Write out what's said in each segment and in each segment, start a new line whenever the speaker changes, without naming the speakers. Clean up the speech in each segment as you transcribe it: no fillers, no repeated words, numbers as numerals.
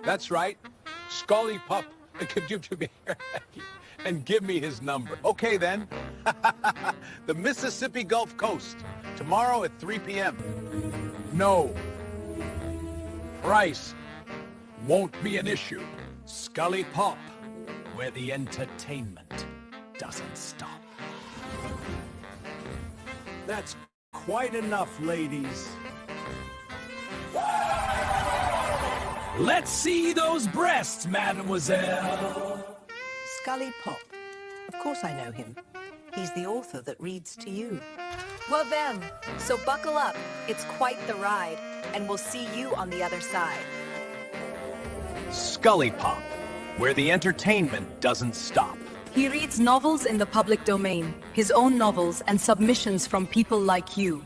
That's right. ScullyPop. And give me his number. Okay, then. The Mississippi Gulf Coast. Tomorrow at 3 p.m. No. Price won't be an issue. ScullyPop, where the entertainment doesn't stop. That's quite enough, ladies. Let's see those breasts, mademoiselle.
ScullyPop. Of course I know him. He's the author that reads to you.
Well then, so buckle up. It's quite the ride, and we'll see you on the other side.
ScullyPop, where the entertainment doesn't stop.
He reads novels in the public domain, his own novels and submissions from people like you.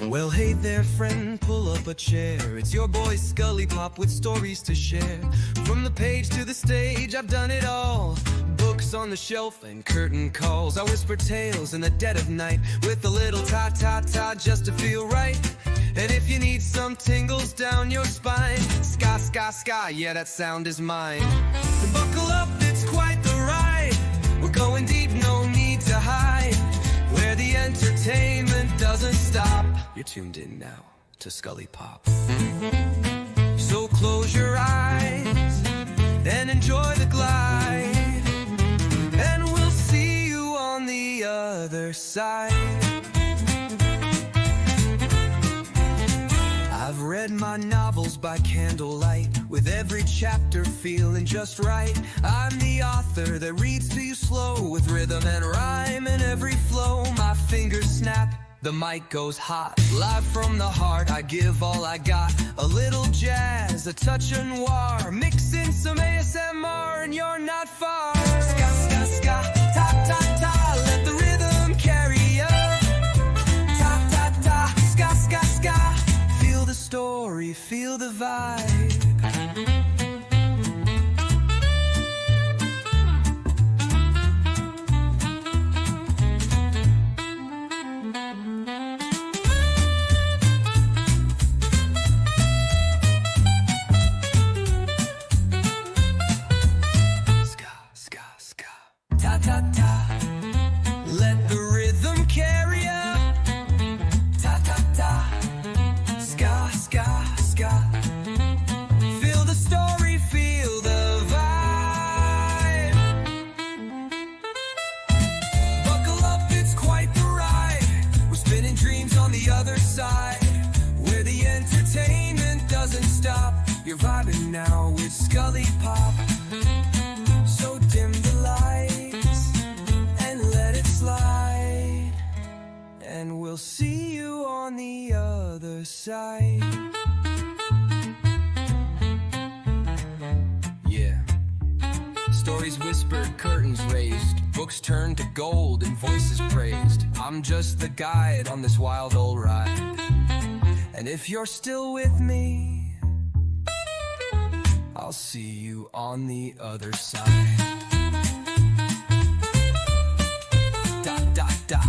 Well, hey there, friend, pull up a chair. It's your boy ScullyPop with stories to share. From the page to the stage, I've done it all. Books on the shelf and curtain calls. I whisper tales in the dead of night with a little ta-ta-ta just to feel right. And if you need some tingles down your spine, ska, ska, ska, yeah, that sound is mine. So buckle up, it's quite the ride. We're going deep, no need to hide. Where the entertainment doesn't stop. You're tuned in now to ScullyPop. So close your eyes and enjoy the glide, and we'll see you on the other side. I've read my novels by candlelight, with every chapter feeling just right. I'm the author that reads to you slow, with rhythm and rhyme in every flow. My fingers snap, the mic goes hot. Live from the heart, I give all I got. A little jazz, a touch of noir, mix in some ASMR and you're not far. Ska, ska, ska, ta, ta, ta, let the rhythm carry ya. Ta, ta, ta, ska, ska, ska. Feel the story, feel the vibe. Let the rhythm carry ya. Ta ta ta. Ska ska ska. Feel the story, feel the vibe. Buckle up, it's quite the ride. We're spinning dreams on the other side, where the entertainment doesn't stop. You're vibing now with ScullyPop. So dim the lights and let it slide, and we'll see you on the other side. Yeah. Stories whispered, curtains raised, books turned to gold and voices praised. I'm just the guide on this wild old ride, and if you're still with me, I'll see you on the other side. Da da da.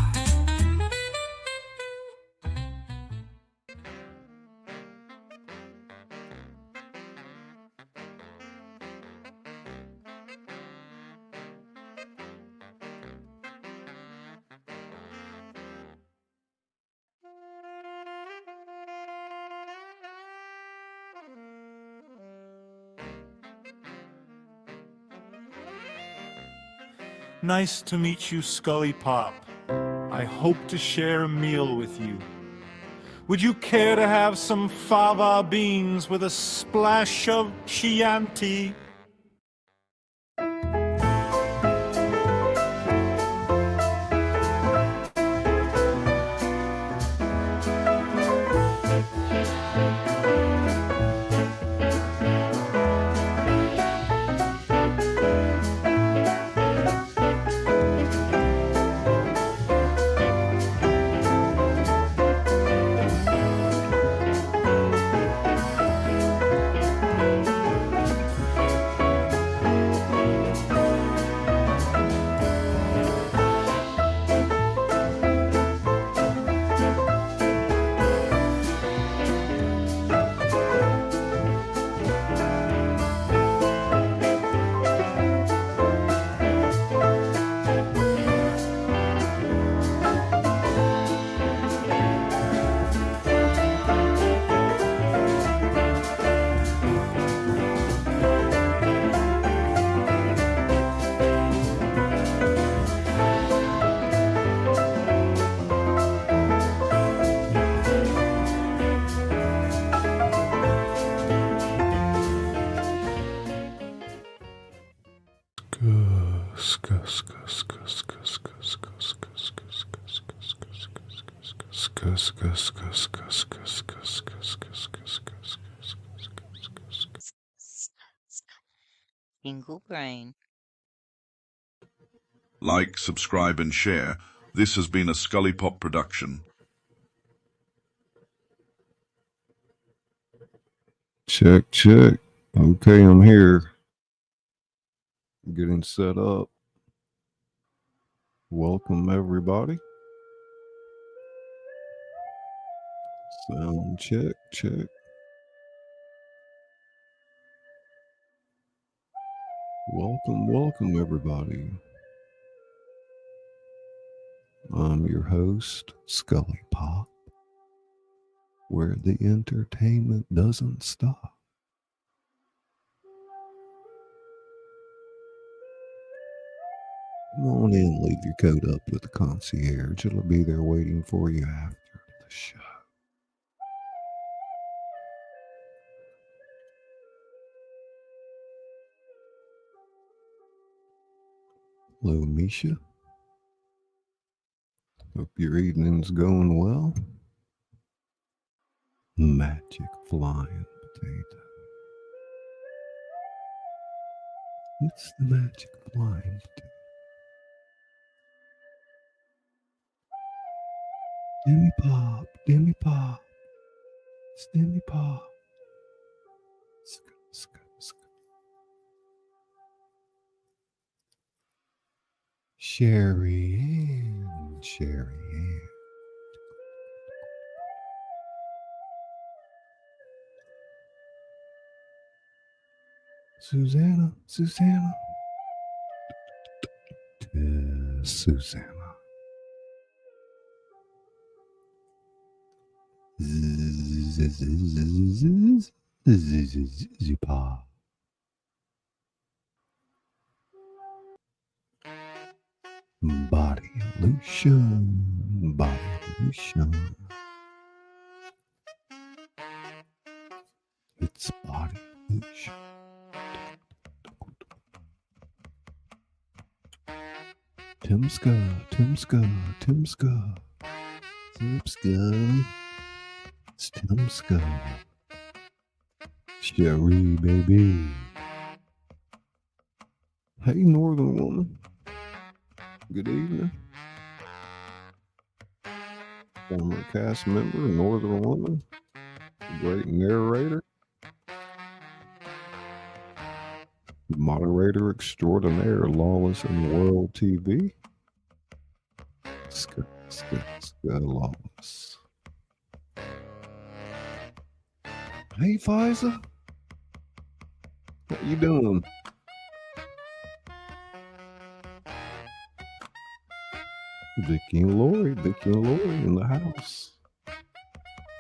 Nice to meet you, ScullyPop. I hope to share a meal with you. Would you care to have some fava beans with a splash of Chianti?
Jingle brain.
Like, subscribe, and share. This has been a ScullyPop production.
Check, check. Okay, I'm here. Getting set up. Welcome, everybody. Sound check, check. Welcome, welcome, everybody. I'm your host, ScullyPop, where the entertainment doesn't stop. Come on in, leave your coat up with the concierge. It'll be there waiting for you after the show. Hello, Misha. Hope your evening's going well. Magic flying potato. It's the magic flying potato. Demi Pop, Demi Pop, it's Demi Pop. Sherry Ann, Sherry Ann. Susanna, Susanna. Susanna. Zipa. Body lotion, body lotion. It's body lotion. Timska, Timska, Timska. Timska. It's Timska. Sherry, baby. Hey, Northern woman. Good evening. Former cast member, Northern woman. Great narrator. Moderator extraordinaire, Lawless in the World TV. Lawless. Hey, Faiza. How you doing? Vicky and Lori in the house.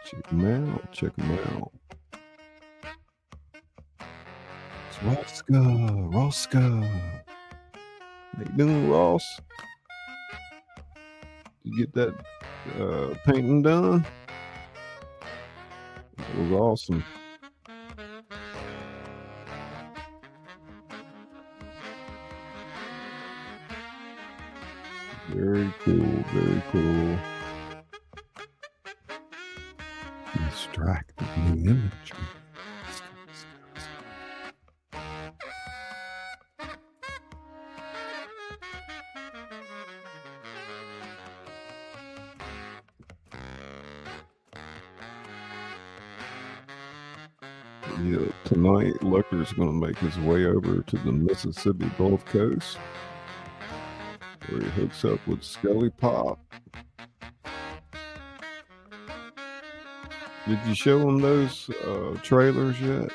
Check them out, check them out. It's Rosca. How you doing, Ross? You get that painting done? It was awesome. Very cool, very cool. Distracting new imagery. Yeah, tonight Lecter's going to make his way over to the Mississippi Gulf Coast, where he hooks up with ScullyPop. Did you show him those trailers yet?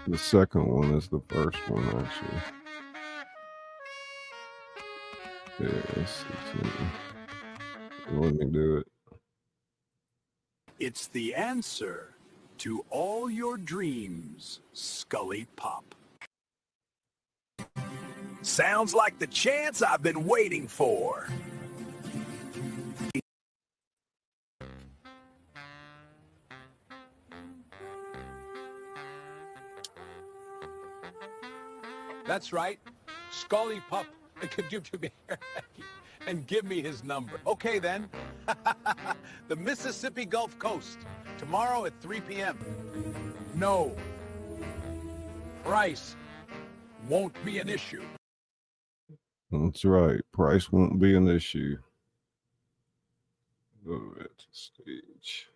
The second one is the first one, actually. Yes, let me do it.
It's the answer to all your dreams, ScullyPop. Sounds like the chance I've been waiting for. That's right. ScullyPop. And give me his number. Okay, then. The Mississippi Gulf Coast. Tomorrow at 3 p.m. No. Price won't be an issue.
That's right. Price won't be an issue. Go at the stage.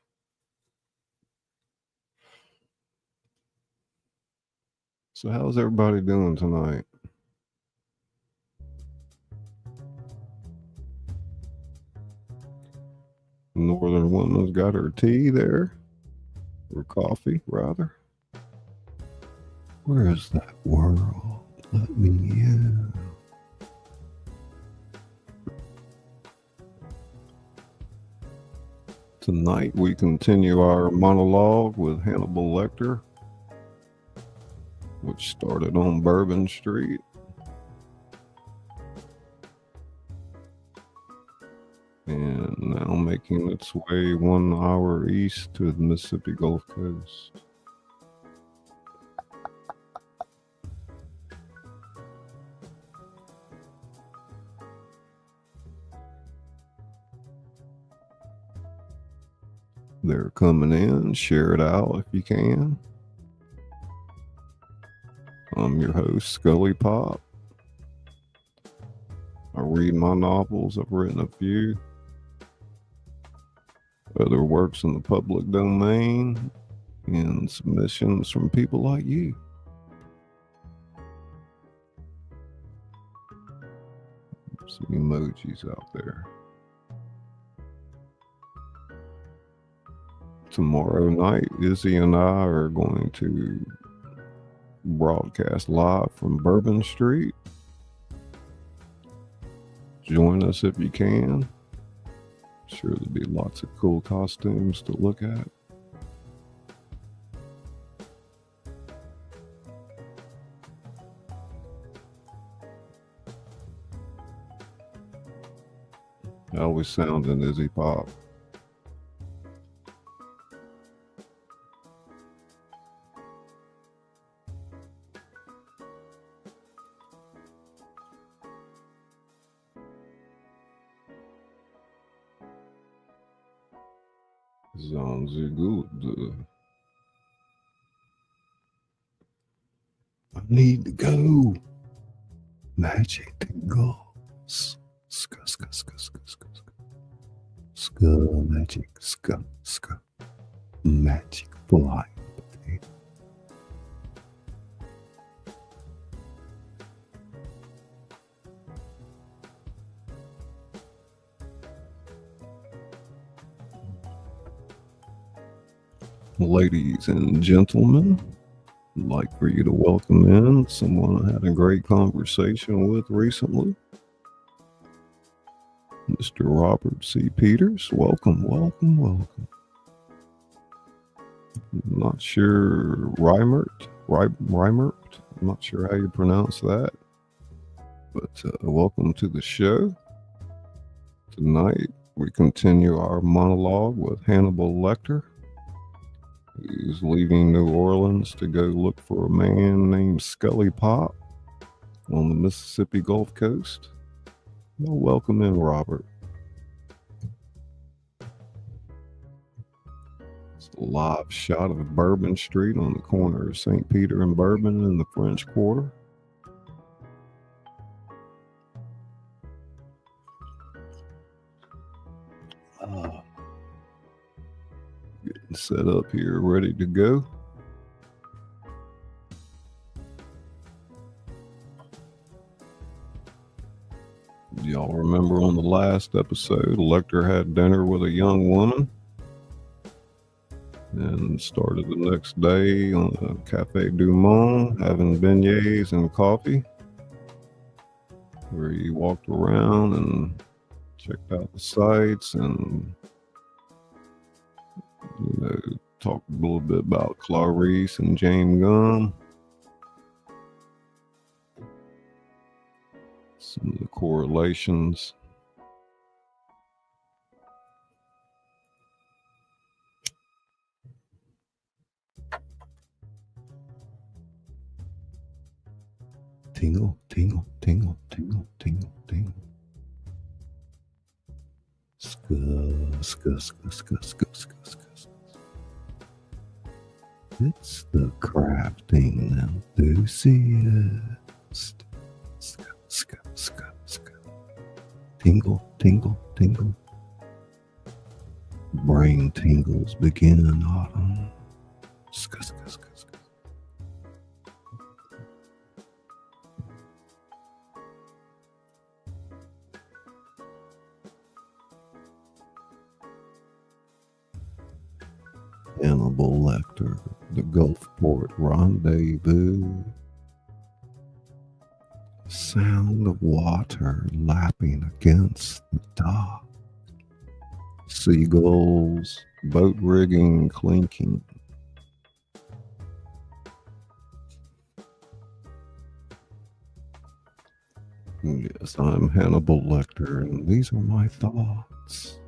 So how's everybody doing tonight? Northern woman's got her tea there, or coffee rather. Where is that world? Let me in. Tonight we continue our monologue with Hannibal Lecter, which started on Bourbon Street. And now making its way 1 hour east to the Mississippi Gulf Coast. They're coming in. Share it out if you can. I'm your host, ScullyPop. I read my novels. I've written a few. Other works in the public domain and submissions from people like you. Some emojis out there. Tomorrow night, Izzy and I are going to broadcast live from Bourbon Street. Join us if you can. Sure, there'll be lots of cool costumes to look at. How we sounding, Izzy Pop? Sounds good. I need to go. Magic tingles. Magic. Magic fly. Ladies and gentlemen, I'd like for you to welcome in someone I had a great conversation with recently, Mr. Robert C. Peters. Welcome. I'm not sure, Reimert. I'm not sure how you pronounce that, but welcome to the show. Tonight, we continue our monologue with Hannibal Lecter. He's leaving New Orleans to go look for a man named ScullyPop on the Mississippi Gulf Coast. Well, welcome in, Robert. It's a live shot of Bourbon Street on the corner of St. Peter and Bourbon in the French Quarter. Getting set up here, ready to go. Y'all remember on the last episode, Lecter had dinner with a young woman and started the next day on the Cafe Du Monde having beignets and coffee, where he walked around and checked out the sights and talked a little bit about Clarice and James Gunn. Some of the correlations. Tingle, tingle, tingle, tingle, tingle, tingle. Scuss. It's the crafting enthusiast. Tingle, tingle, tingle. Brain tingles begin in autumn. Scuss. Hannibal Lecter, the Gulfport Rendezvous. Sound of water lapping against the dock. Seagulls, boat rigging clinking. Yes, I'm Hannibal Lecter, and these are my thoughts.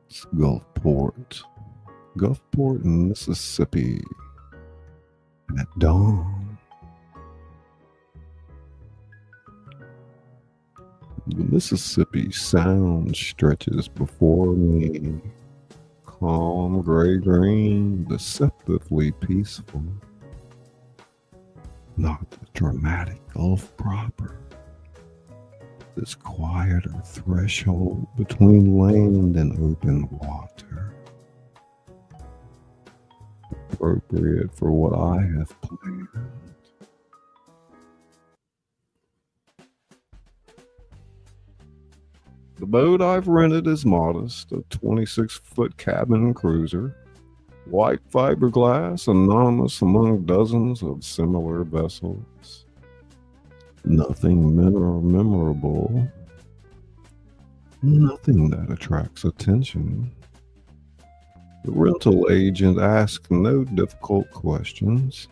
It's Gulfport, Mississippi, at dawn. The Mississippi Sound stretches before me, calm gray-green, deceptively peaceful. Not the dramatic Gulf proper. This quieter threshold between land and open water. Appropriate for what I have planned. The boat I've rented is modest, a 26-foot cabin cruiser. White fiberglass, anonymous among dozens of similar vessels. Nothing memorable. Nothing that attracts attention. The rental agent asks no difficult questions.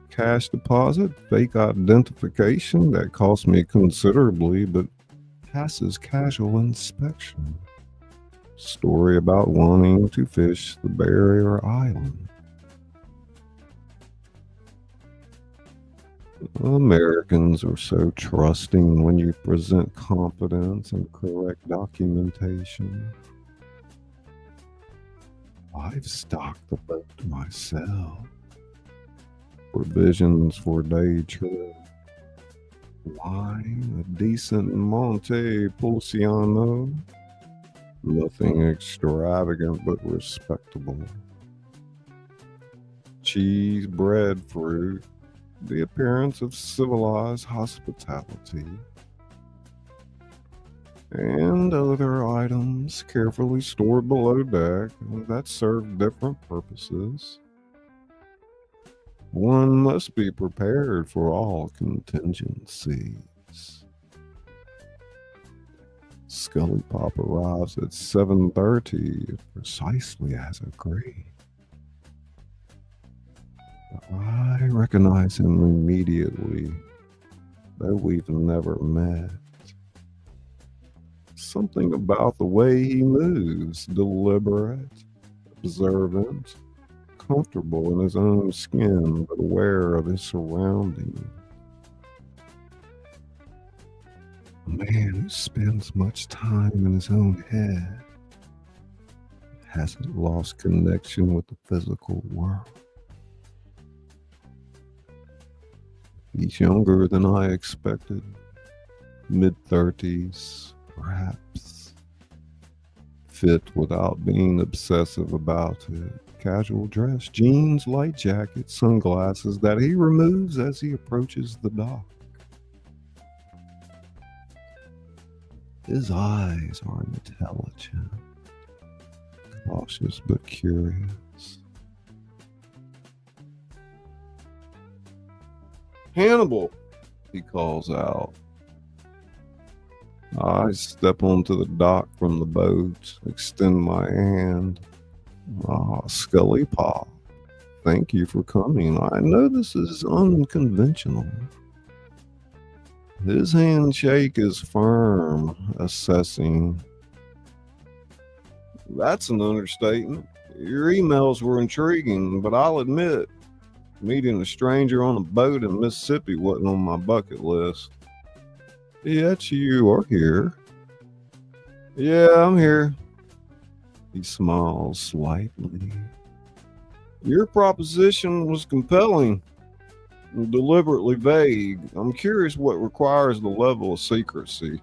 Cash deposit, fake identification that cost me considerably but passes casual inspection. Story about wanting to fish the barrier island. Americans are so trusting when you present confidence and correct documentation. I've stocked the boat myself. Provisions for day trip. Wine, a decent Montepulciano. Nothing extravagant but respectable. Cheese, bread, fruit. The appearance of civilized hospitality. And other items carefully stored below deck that serve different purposes. One must be prepared for all contingencies. ScullyPop arrives at 7:30, precisely as agreed. I recognize him immediately, though we've never met. Something about the way he moves, deliberate, observant, comfortable in his own skin, but aware of his surroundings. A man who spends much time in his own head, hasn't lost connection with the physical world. He's younger than I expected, mid-30s, perhaps. Fit without being obsessive about it. Casual dress, jeans, light jacket, sunglasses that he removes as he approaches the dock. His eyes are intelligent, cautious but curious. Hannibal, he calls out. I step onto the dock from the boat, extend my hand. ScullyPop, thank you for coming. I know this is unconventional. His handshake is firm, assessing. That's an understatement. Your emails were intriguing, but I'll admit, meeting a stranger on a boat in Mississippi wasn't on my bucket list. Yet you are here. Yeah, I'm here. He smiles slightly. Your proposition was compelling and deliberately vague. I'm curious what requires the level of secrecy.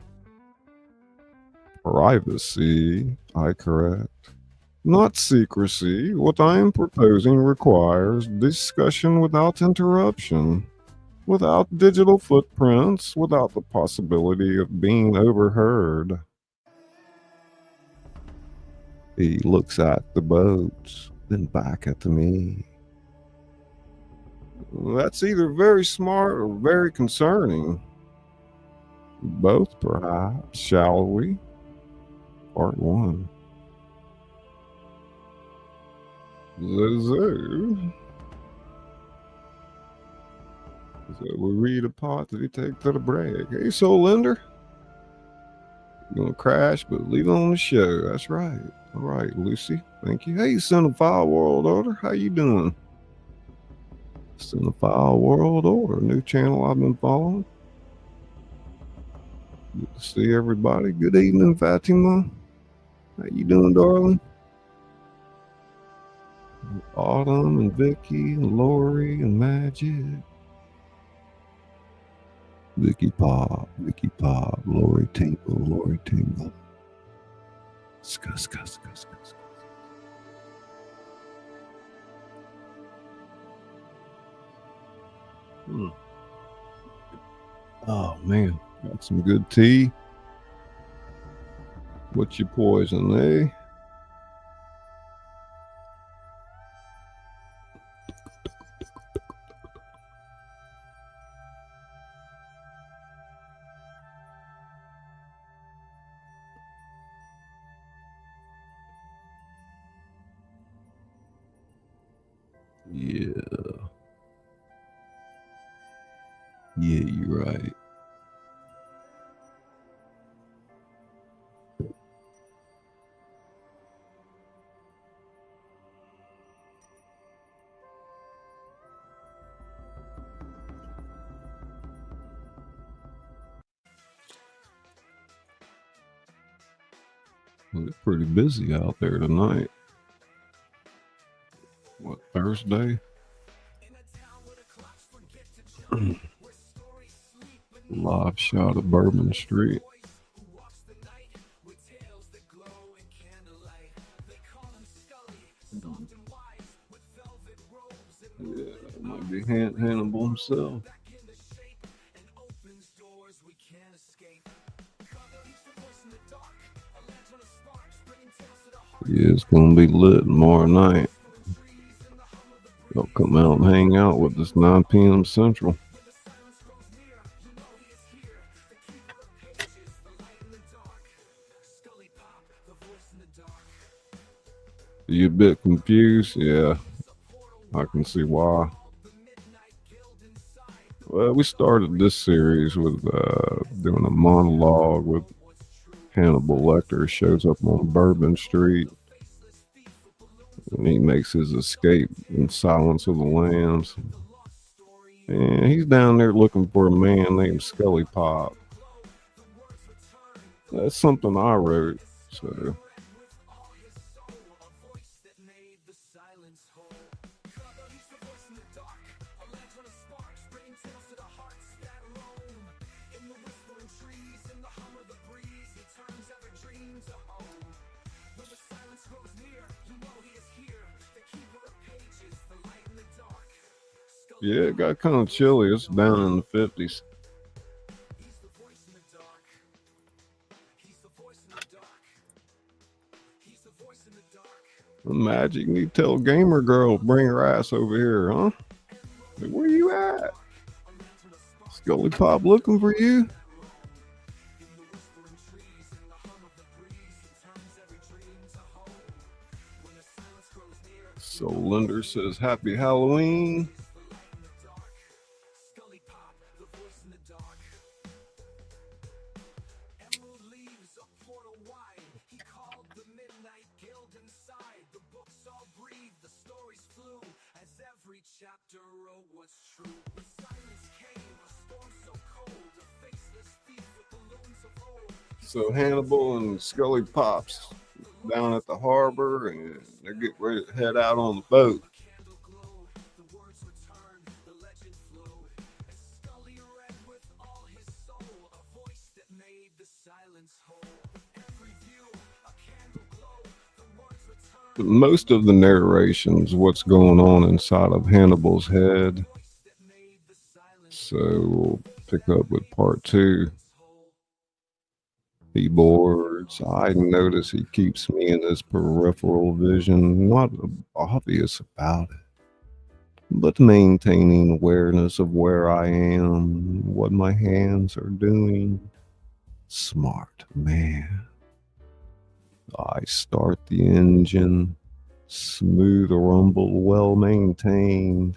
Privacy, I correct. Not secrecy. What I am proposing requires discussion without interruption, without digital footprints, without the possibility of being overheard. He looks at the boats, then back at me. That's either very smart or very concerning. Both, perhaps. Shall we? Part 1. So we read a part that we take to the break. Hey, Soul Lender. You're gonna crash, but leave it on the show. That's right. All right, Lucy. Thank you. Hey, Cinephile World Order. How you doing? Cinephile World Order, new channel I've been following. Good to see everybody. Good evening, Fatima. How you doing, darling? Autumn and Vicky and Lori and Magic. Vicky Pop, Lori Tingle. Scuss. Oh man, got some good tea. What's your poison, eh? Yeah, you're right. Well, it's pretty busy out there tonight. What, Thursday? Live shot of Bourbon Street. Yeah, it might be Hannibal himself. Yeah, it's gonna be lit tomorrow night. Y'all come out and hang out with us 9 p.m. Central. You a bit confused? Yeah, I can see why. Well, we started this series with doing a monologue with Hannibal Lecter. Shows up on Bourbon Street and he makes his escape in Silence of the Lambs. And he's down there looking for a man named ScullyPop. That's something I wrote, so. Yeah, it got kind of chilly. It's down in the 50s. Magic, you need to tell Gamer Girl bring her ass over here, huh? Like, where you at? ScullyPop looking for you? So Linder says happy Halloween.
Every chapter wrote what's true. The silence came, a storm so cold, a faceless thief with the loons of old.
So Hannibal and Scully Pops down at the harbor, and they're getting ready to head out on the boat.
The words returned, the legend flowed, and Scully read with all his soul, a voice that made the silence whole. Every view, a candle glow, the words returned.
Most of the narration's what's going on inside of Hannibal's head. So we'll pick up with part 2. He boards. I notice he keeps me in his peripheral vision, not obvious about it, but maintaining awareness of where I am, what my hands are doing. Smart man. I start the engine, smooth rumble, well maintained,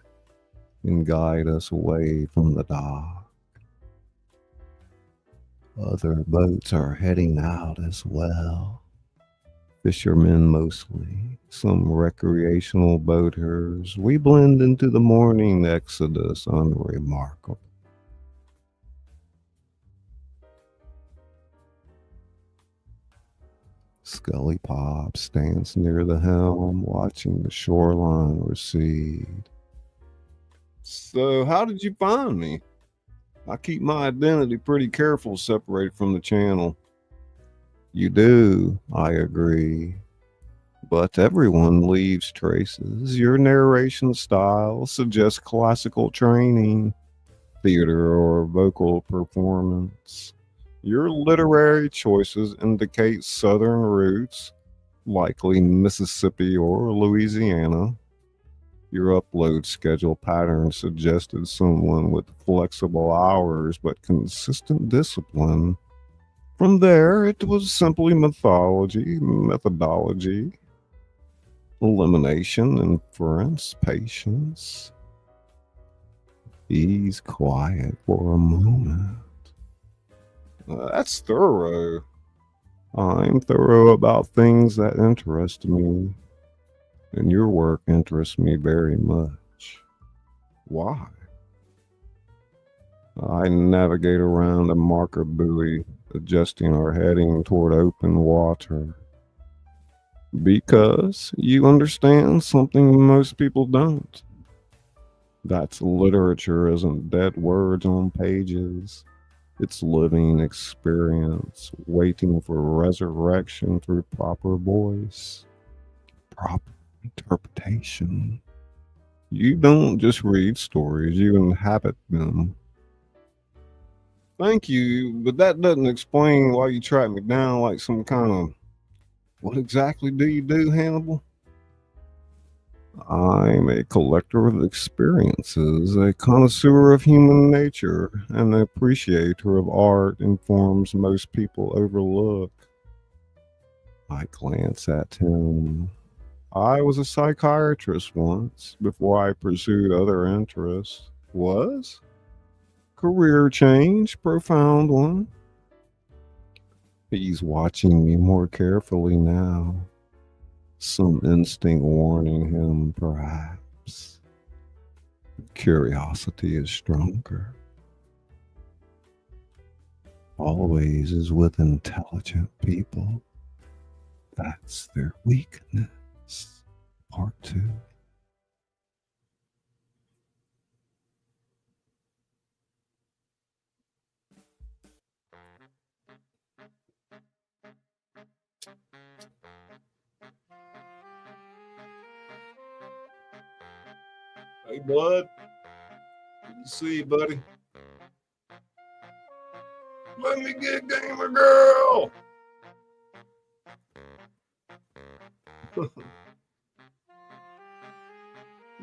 and guide us away from the dock. Other boats are heading out as well. Fishermen mostly, some recreational boaters. We blend into the morning exodus unremarkable. ScullyPop stands near the helm, watching the shoreline recede. So, how did you find me? I keep my identity pretty careful, separated from the channel. You do, I agree. But everyone leaves traces. Your narration style suggests classical training, theater, or vocal performance. Your literary choices indicate Southern roots, likely Mississippi or Louisiana. Your upload schedule pattern suggested someone with flexible hours but consistent discipline. From there, it was simply methodology, elimination, inference, patience. He's quiet for a moment. That's thorough. I'm thorough about things that interest me. And your work interests me very much. Why? I navigate around a marker buoy, adjusting our heading toward open water. Because you understand something most people don't. That's literature isn't dead words on pages. It's living experience, waiting for resurrection through proper voice. Proper interpretation. You don't just read stories, you inhabit them. Thank you, but that doesn't explain why you track me down like some kind of... What exactly do you do, Hannibal? I'm a collector of experiences, a connoisseur of human nature, and an appreciator of art in forms most people overlook. I glance at him. I was a psychiatrist once, before I pursued other interests. Was? Career change, profound one. He's watching me more carefully now. Some instinct warning him, perhaps. Curiosity is stronger. Always is with intelligent people. That's their weakness. Part 2. Hey, bud. Good to see you, buddy. Let me get gamer girl.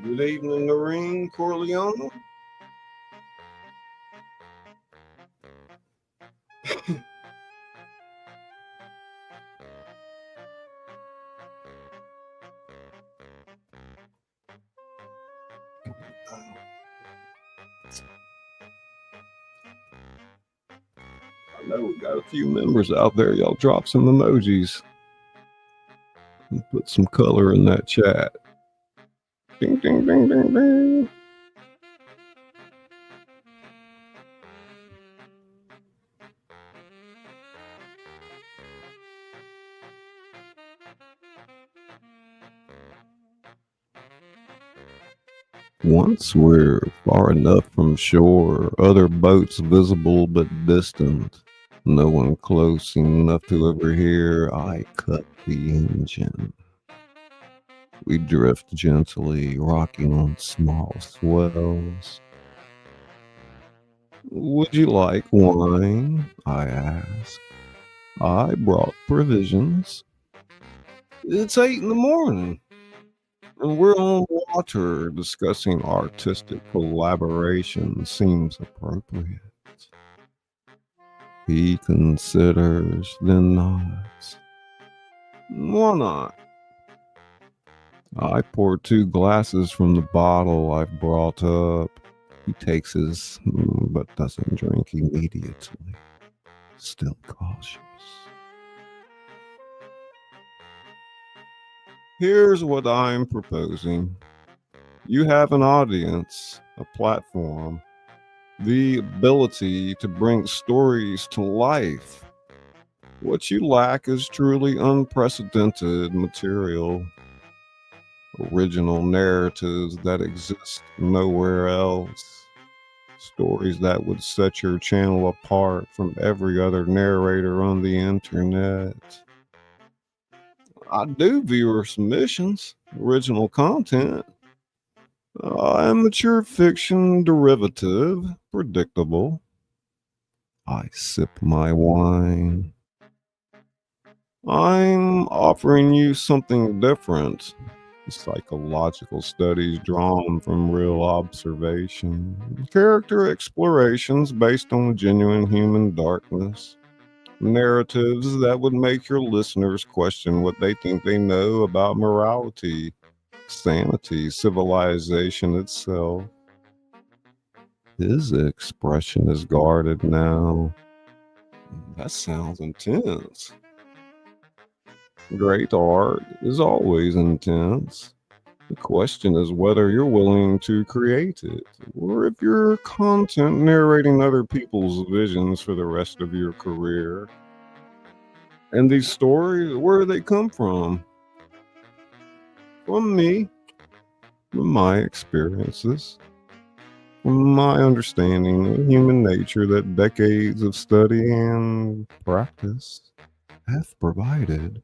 Good evening, Narration, Corleone. I know we got a few members out there. Y'all drop some emojis and put some color in that chat. Ding, ding, ding, ding, ding. Once we're far enough from shore, other boats visible but distant, no one close enough to overhear, I cut the engine. We drift gently, rocking on small swells. Would you like wine? I asked. I brought provisions. It's 8 in the morning, and we're on water. Discussing artistic collaboration seems appropriate. He considers, then nods. Why not? I pour 2 glasses from the bottle I've brought up. He takes his, but doesn't drink immediately. Still cautious. Here's what I'm proposing. You have an audience, a platform, the ability to bring stories to life. What you lack is truly unprecedented material. Original narratives that exist nowhere else. Stories that would set your channel apart from every other narrator on the internet. I do viewer submissions, original content. Amateur fiction derivative, predictable. I sip my wine. I'm offering you something different. Psychological studies drawn from real observation, character explorations based on genuine human darkness, narratives that would make your listeners question what they think they know about morality, sanity, civilization itself. His expression is guarded now. That sounds intense. Great art is always intense. The question is whether you're willing to create it, or if your content narrating other people's visions for the rest of your career. And these stories, where do they come from? From me, from my experiences, from my understanding of human nature that decades of study and practice have provided.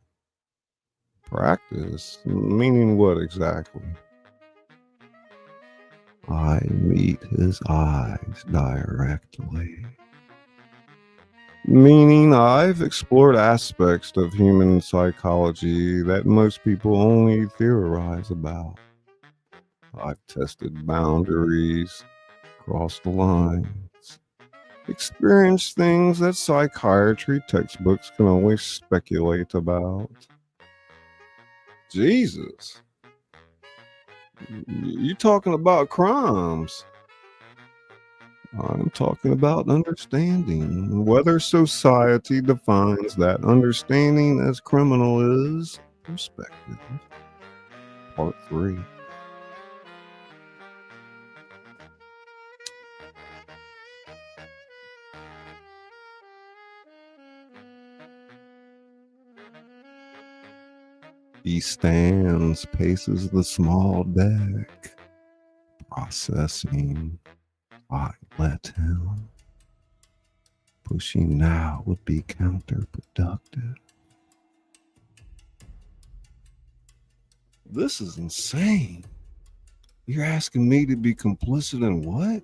Practice? Meaning what exactly? I meet his eyes directly. Meaning I've explored aspects of human psychology that most people only theorize about. I've tested boundaries, crossed the lines, experienced things that psychiatry textbooks can only speculate about. Jesus. You talking about crimes. I'm talking about understanding. Whether society defines that understanding as criminal is perspective. Part 3. He stands, paces the small deck, processing. I let him. Pushing now would be counterproductive. This is insane. You're asking me to be complicit in what?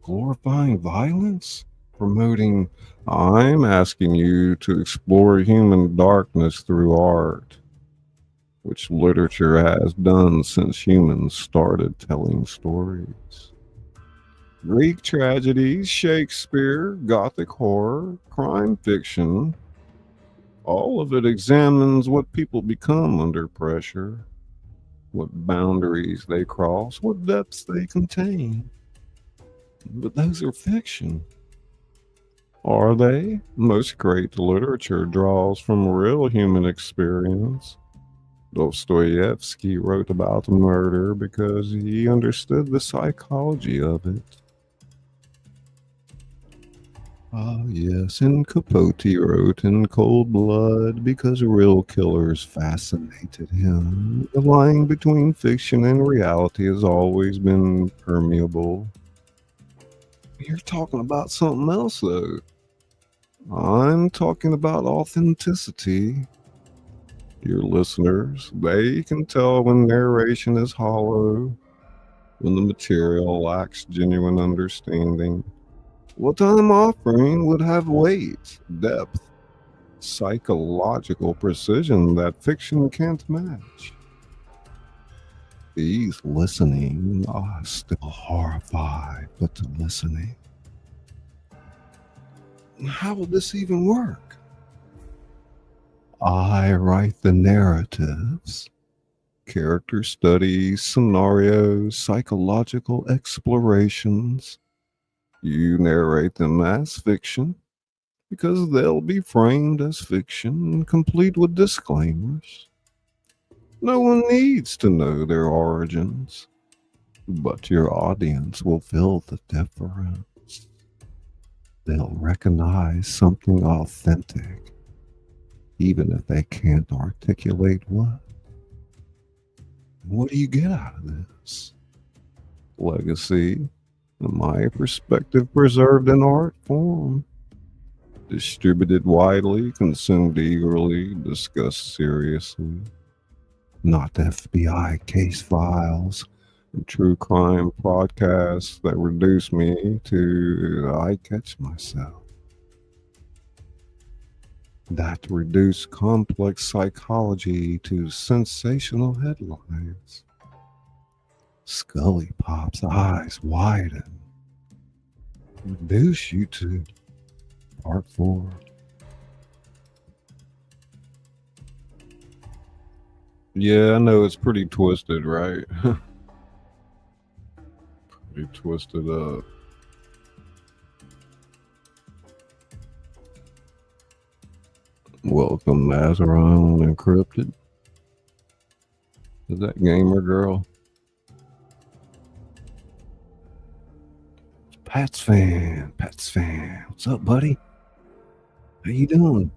Glorifying violence? Promoting. I'm asking you to explore human darkness through art, which literature has done since humans started telling stories. Greek tragedies, Shakespeare, Gothic horror, crime fiction, all of it examines what people become under pressure, what boundaries they cross, what depths they contain. But those are fiction. Are they? Most great literature draws from real human experience. Dostoevsky wrote about murder because he understood the psychology of it. Ah, yes, and Capote wrote in cold blood because real killers fascinated him. The line between fiction and reality has always been permeable. You're talking about something else, though. I'm talking about authenticity. Your listeners, they can tell when narration is hollow, when the material lacks genuine understanding. What I'm offering would have weight, depth, psychological precision that fiction can't match. He's listening, still horrified, but listening. How will this even work? I write the narratives, character studies, scenarios, psychological explorations. You narrate them as fiction because they'll be framed as fiction, complete with disclaimers. No one needs to know their origins, but your audience will feel the difference. They'll recognize something authentic, even if they can't articulate what. What do you get out of this? Legacy, my perspective preserved in art form, distributed widely, consumed eagerly, discussed seriously. Not FBI case files and true crime podcasts that reduce me to I catch myself. That reduce complex psychology to sensational headlines. ScullyPop's eyes widen. Reduce you to part 4. Yeah, I know it's pretty twisted, right? Pretty twisted up. Welcome, Mazaron Encrypted. Is that gamer girl? Pat's fan. What's up, buddy? How you doing?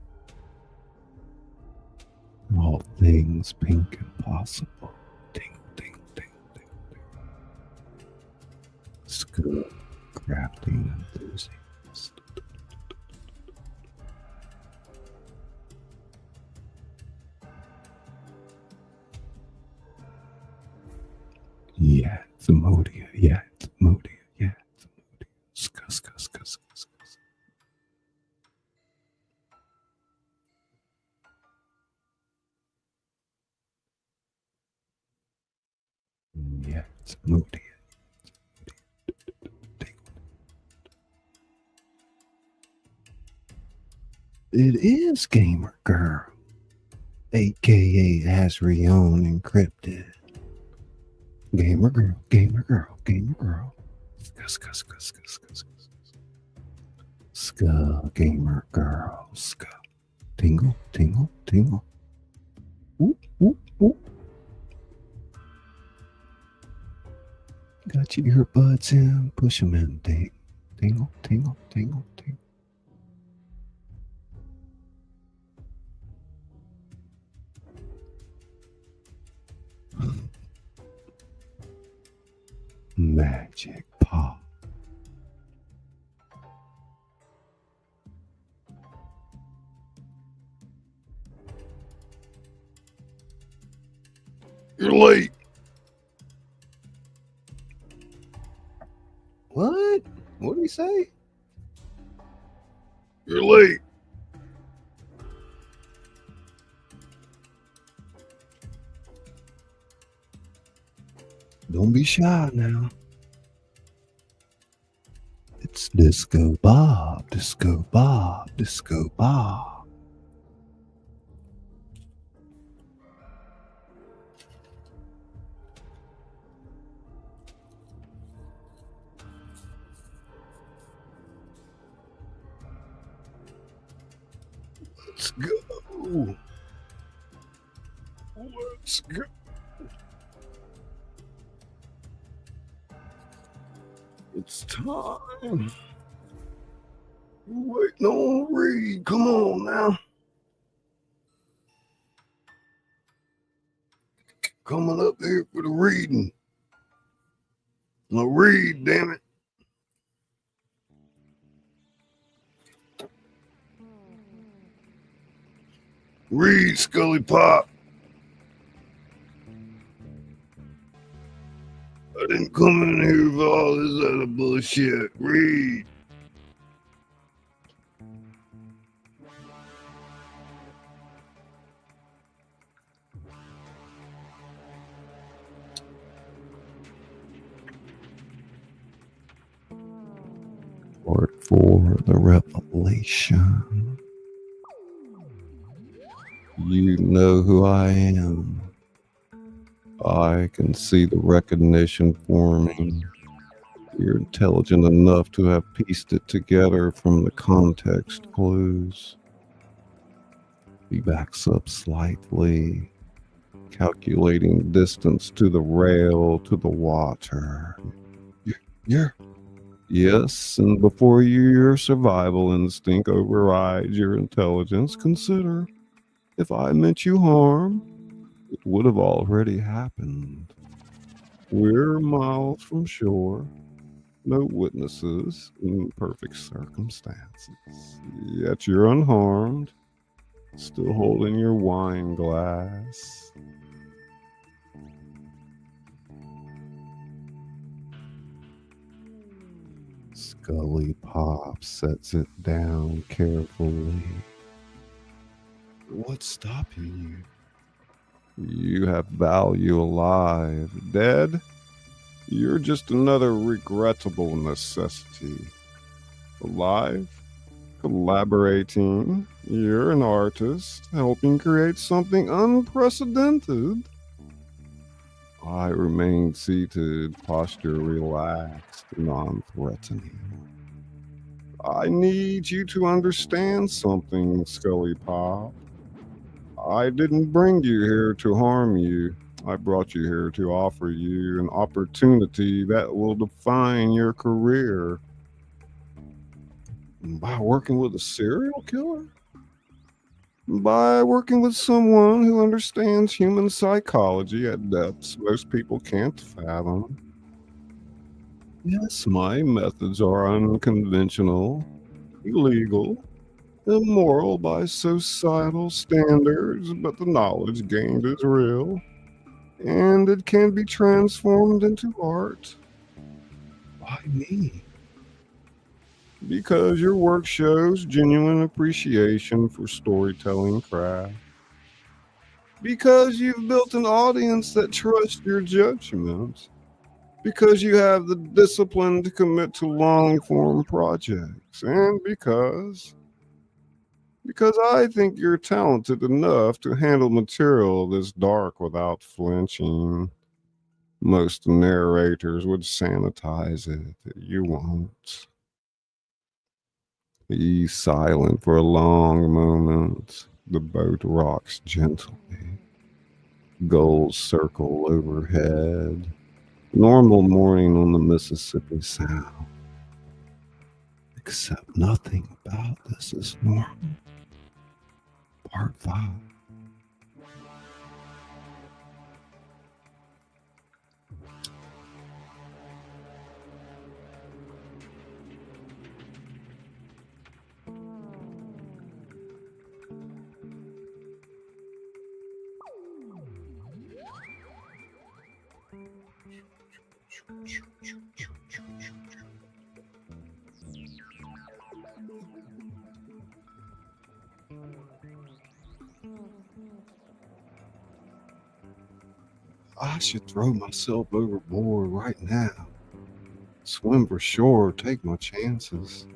All things pink and possible. Tingle, tingle, tingle, tingle, tingle. School crafting enthusiast. Yeah, it's Emodia. Yeah, it's Emodia. Yeah, it's Emodia. Scuss. Yeah, it's Emodia. It is Gamer Girl, aka Azrion Encrypted. Gamer girl. Skull gamer girl. Skull. Tingle. Whoop. Got your earbuds in. Push them in. Tingle. Magic pop. You're late. What? What did he say? You're late. Don't be shy now. It's Disco Bob. Let's go. Let's go. It's time. Waiting on Reed. Come on now. Coming up here for the reading. Now read, damn it. Read, ScullyPop. I didn't come in here for all this other bullshit. Read. Part 4, the revelation. You know who I am. I can see the recognition forming. You're intelligent enough to have pieced it together from the context clues. He backs up slightly, calculating distance to the rail, to the water. Yes, and before your survival instinct overrides your intelligence, consider, if I meant you harm, it would have already happened. We're miles from shore, no witnesses, in perfect circumstances. Yet you're unharmed, still holding your wine glass. ScullyPop sets it down carefully. What's stopping you? You have value alive. Dead? You're just another regrettable necessity. Alive? Collaborating. You're an artist, helping create something unprecedented. I remain seated, posture relaxed, non-threatening. I need you to understand something, ScullyPop. I didn't bring you here to harm you. I brought you here to offer you an opportunity that will define your career. By working with a serial killer? By working with someone who understands human psychology at depths most people can't fathom. Yes, my methods are unconventional, illegal, immoral by societal standards, but the knowledge gained is real, and it can be transformed into art. Why me? Because your work shows genuine appreciation for storytelling craft. Because you've built an audience that trusts your judgment. Because you have the discipline to commit to long-form projects. And because I think you're talented enough to handle material this dark without flinching. Most narrators would sanitize it. You won't. He's silent for a long moment. The boat rocks gently. Gulls circle overhead. Normal morning on the Mississippi Sound. Except nothing about this is normal. Part 5. I should throw myself overboard right now. Swim for shore, take my chances.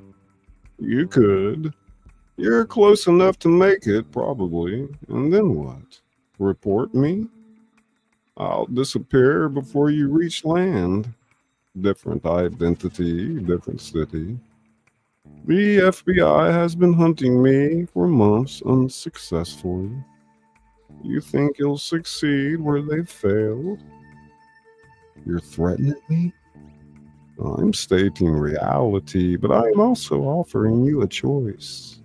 You could. You're close enough to make it, probably. And then what? Report me? I'll disappear before you reach land. Different identity, different city. The FBI has been hunting me for months unsuccessfully. You think you'll succeed where they failed? You're threatening me? I'm stating reality, but I'm also offering you a choice.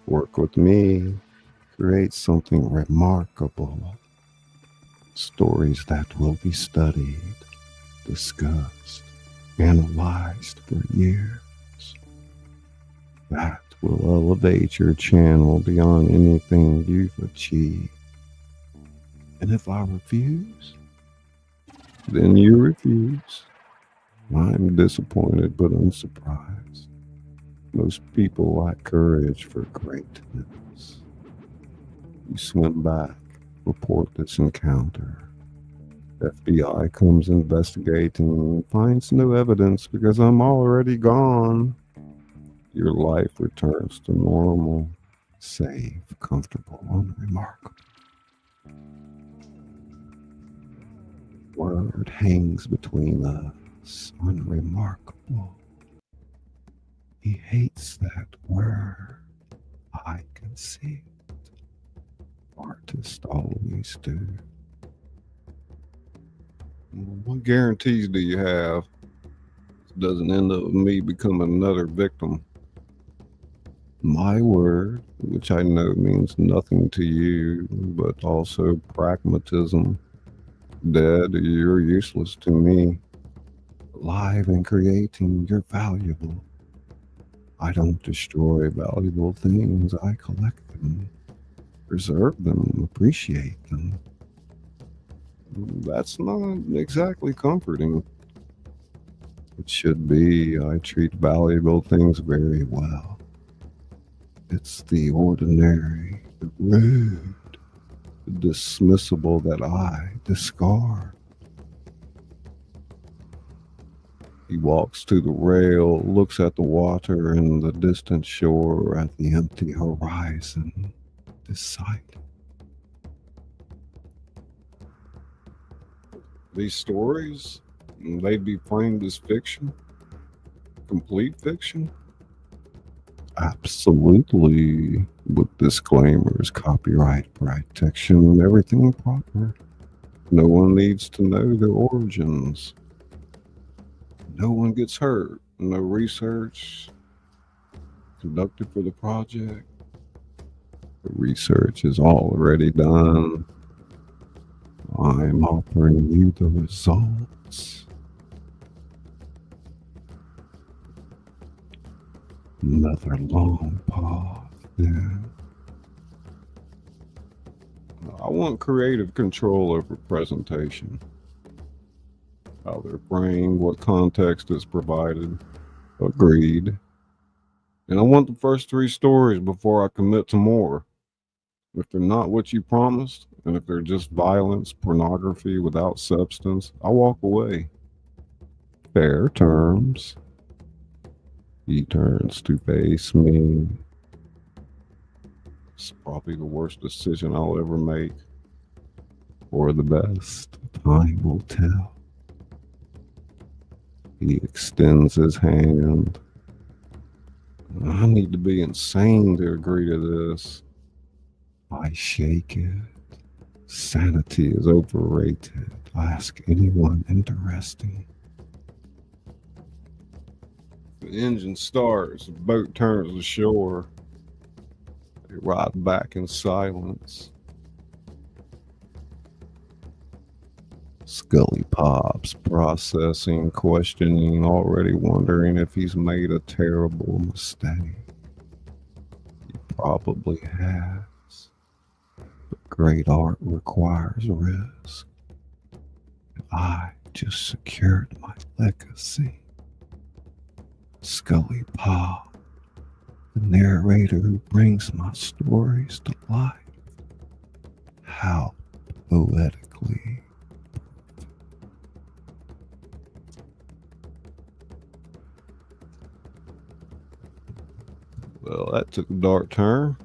Work with me, create something remarkable. Stories that will be studied, discussed, analyzed for years. That will elevate your channel beyond anything you've achieved. And if I refuse, then you refuse. I'm disappointed but unsurprised. Most people lack courage for greatness. You swim back, report this encounter. FBI comes investigating, finds no evidence because I'm already gone. Your life returns to normal, safe, comfortable, unremarkable. Word hangs between us, unremarkable. He hates that word. I can see it. Artists always do. What guarantees do you have it doesn't end up with me becoming another victim? My word, which I know means nothing to you, but also pragmatism. Dead, you're useless to me. Alive and creating, you're valuable. I don't destroy valuable things, I collect them, preserve them, appreciate them. That's not exactly comforting. It should be. I treat valuable things very well. It's the ordinary, the rude, the dismissible that I discard. He walks to the rail, looks at the water and the distant shore, at the empty horizon. This sight. These stories, they'd be framed as fiction, complete fiction. Absolutely, with disclaimers, copyright protection, and everything proper. No one needs to know their origins. No one gets hurt. No research conducted for the project. The research is already done. I'm offering you the results. Another long pause then. I want creative control over presentation. How they're framed, what context is provided. Agreed. And I want the first 3 stories before I commit to more. If they're not what you promised, and if they're just violence, pornography without substance, I'll walk away. Fair terms. He turns to face me. It's probably the worst decision I'll ever make. Or the best. Time will tell. He extends his hand. I need to be insane to agree to this. I shake it. Sanity is overrated. Ask anyone interesting. The engine starts, the boat turns to shore. They ride back in silence. ScullyPop's processing, questioning, already wondering if he's made a terrible mistake. He probably has. But great art requires risk. I just secured my legacy. ScullyPop, the narrator who brings my stories to life. How poetically. Well, that took a dark turn.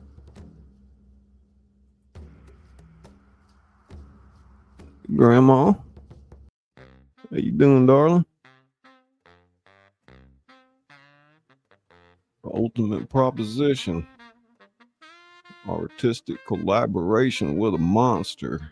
Grandma, how you doing, darling? Ultimate proposition. Artistic collaboration with a monster.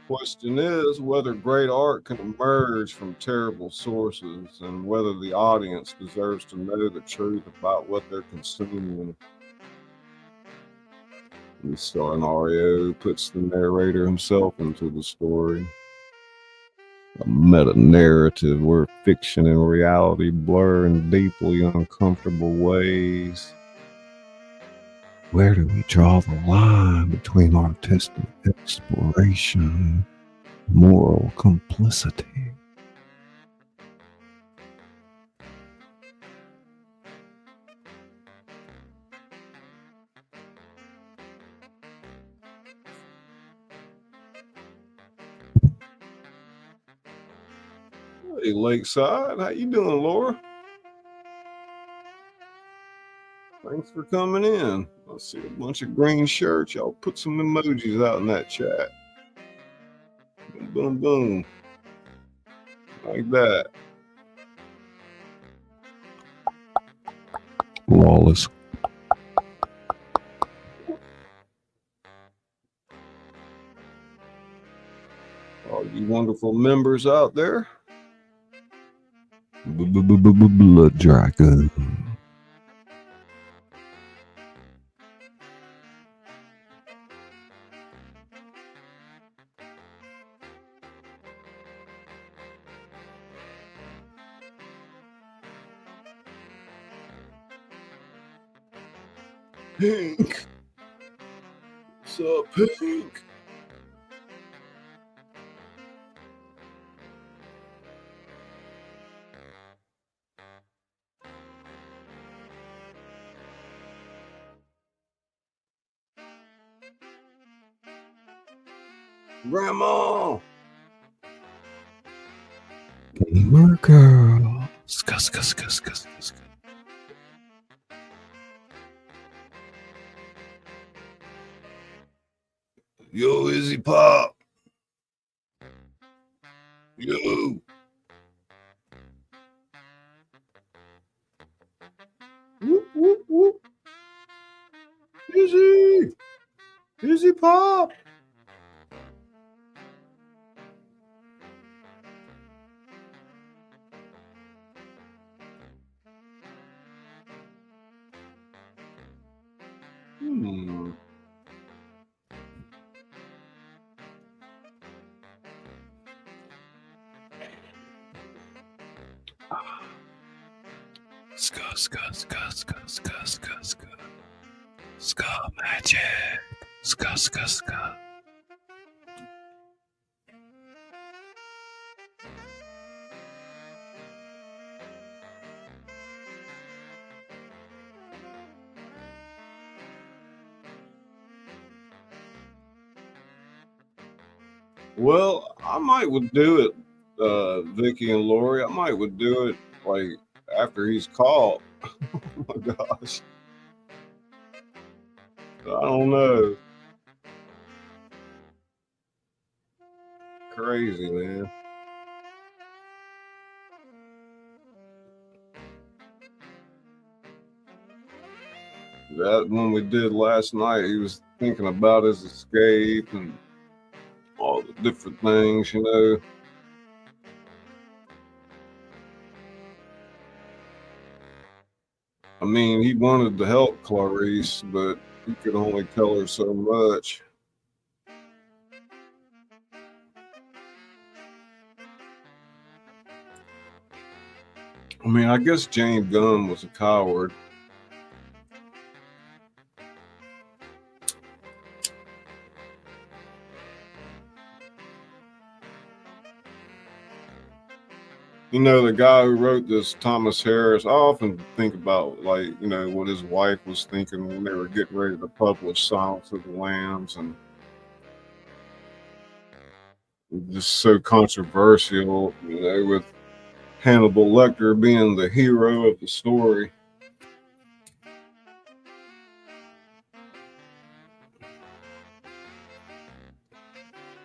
Question is whether great art can emerge from terrible sources and whether the audience deserves to know the truth about what they're consuming. The scenario puts the narrator himself into the story. A meta-narrative where fiction and reality blur in deeply uncomfortable ways. Where do we draw the line between artistic exploration and moral complicity? Hey, Lakeside, how you doing, Laura? Thanks for coming in. I see a bunch of green shirts. Y'all put some emojis out in that chat. Boom, boom, boom. Like that. Lawless. All you wonderful members out there. Blood Dragon. Pink. What's up, Pink? Grandma. Gamer girl. Scuss. Yo, Izzy Pop. Yo. Whoop, whoop, whoop. Izzy Pop. Ska magic. Ska. Well, I might would do it, Vicky and Lori. I might would do it like after he's caught. Oh my gosh. I don't know. Crazy, man. That one we did last night, he was thinking about his escape and all the different things, you know. I mean, he wanted to help Clarice, but he could only tell her so much. I mean, I guess James Gunn was a coward. You know, the guy who wrote this, Thomas Harris, I often think about, like, you know, what his wife was thinking when they were getting ready to publish Silence of the Lambs, and just so controversial, you know, with Hannibal Lecter being the hero of the story.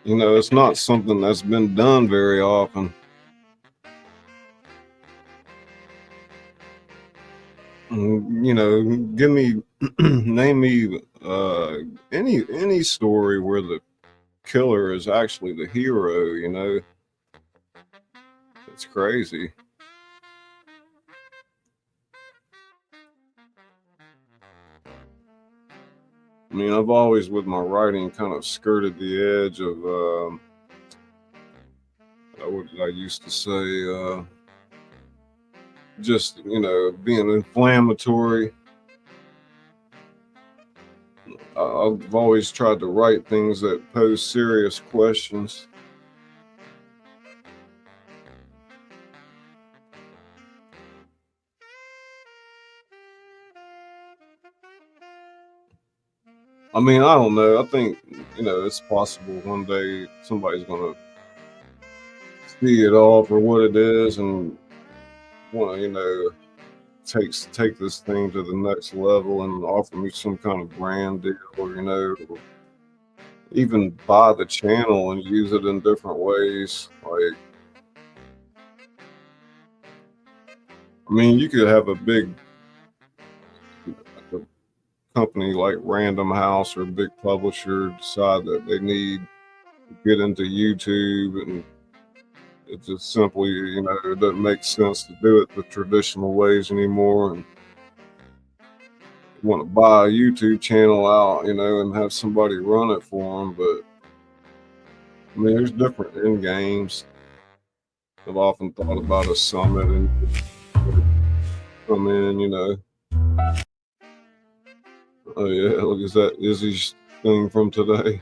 You know, it's not something that's been done very often. You know, name me any story where the killer is actually the hero. You know, it's crazy. I mean, I've always, with my writing, kind of skirted the edge of what I used to say, just, you know, being inflammatory. I've always tried to write things that pose serious questions. I mean, I don't know. I think, you know, it's possible one day somebody's going to see it all for what it is and want to, you know, take this thing to the next level and offer me some kind of brand deal, or, you know, or even buy the channel and use it in different ways. Like, I mean, you could have a big company like Random House or a big publisher decide that they need to get into YouTube, and it just simply, you know, it doesn't make sense to do it the traditional ways anymore, and want to buy a YouTube channel out, you know, and have somebody run it for them. But I mean, there's different end games. I've often thought about a summit and come in, you know. Oh yeah, look, is that Izzy's thing from today?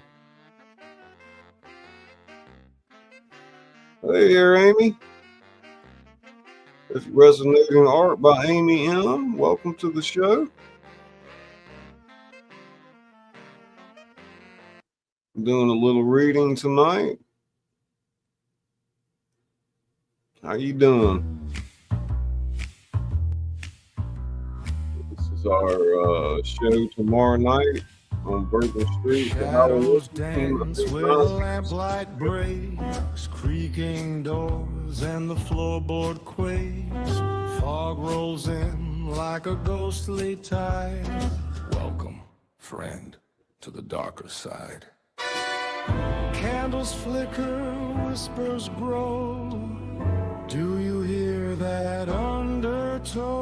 Hey there, Amy. It's Resonating Art by Amy M. Welcome to the show. Doing a little reading tonight. How you doing? This is our show tomorrow night on Bourbon Street.
Shadows dance where the lamplight breaks, creaking doors and the floorboard quakes. Fog rolls in like a ghostly tide. Welcome, friend, to the darker side. Candles flicker, whispers grow. Do you hear that undertow?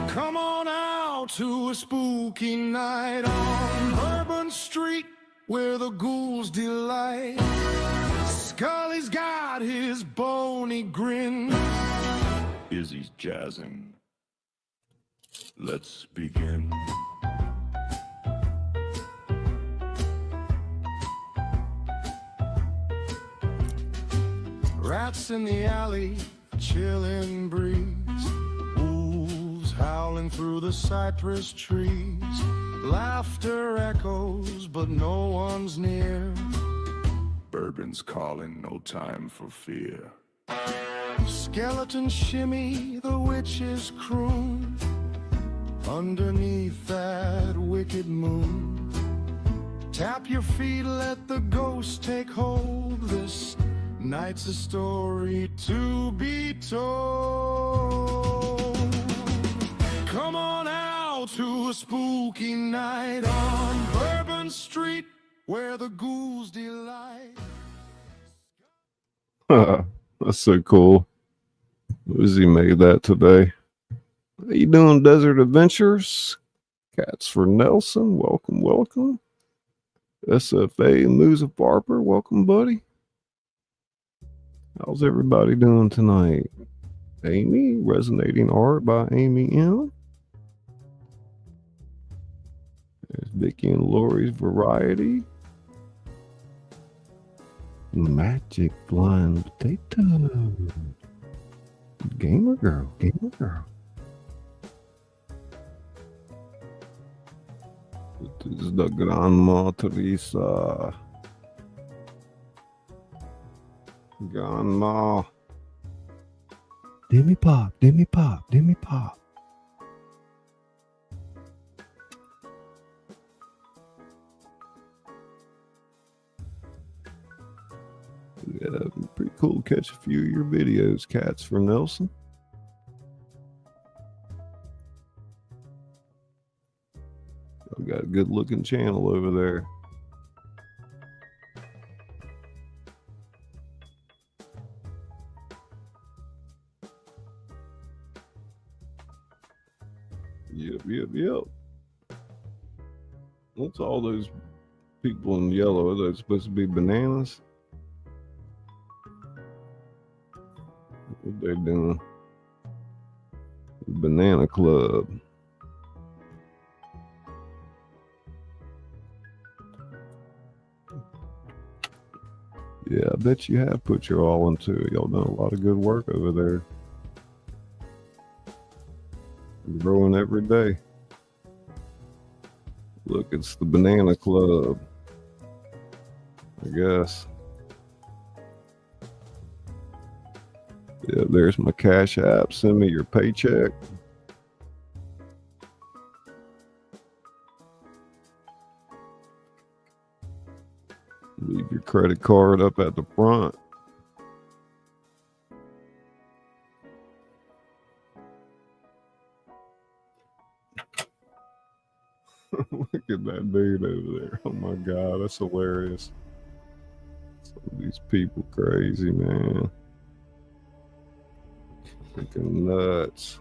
Come on out to a spooky night on Bourbon Street where the ghouls delight. Scully's got his bony grin. Izzy's jazzing. Let's begin. Rats in the alley, chilling breeze. Wolves howling through the cypress trees. Laughter echoes, but no one's near. Bourbon's calling, no time for fear. Skeletons shimmy, the witches croon. Underneath that wicked moon. Tap your feet, let the ghost take hold. This night's a story to be told. Come on out to a spooky night on Bourbon Street where the ghouls delight.
That's so cool. Izzy made that today. How you doing, Desert Adventures? Cats for Nelson, welcome, welcome. SFA Moves of Barber, welcome, buddy. How's everybody doing tonight? Amy, Resonating Art by Amy M. There's Vicky and Lori's Variety. Magic Blind Potato. Gamer Girl, Gamer Girl. This is the Grandma Teresa. Grandma. Demi Pop, Demi Pop, Demi Pop. Yeah, pretty cool to catch a few of your videos, Cats for Nelson. I've got a good looking channel over there. Yep. What's all those people in yellow? Are those supposed to be bananas? What they doing? Banana Club. Yeah, I bet you have put your all into it. Y'all done a lot of good work over there. Growing every day. Look, it's the Banana Club, I guess. Yeah, there's my Cash App. Send me your paycheck. Leave your credit card up at the front. Look at that dude over there. Oh my God, that's hilarious. Some of these people crazy, man. Freaking nuts.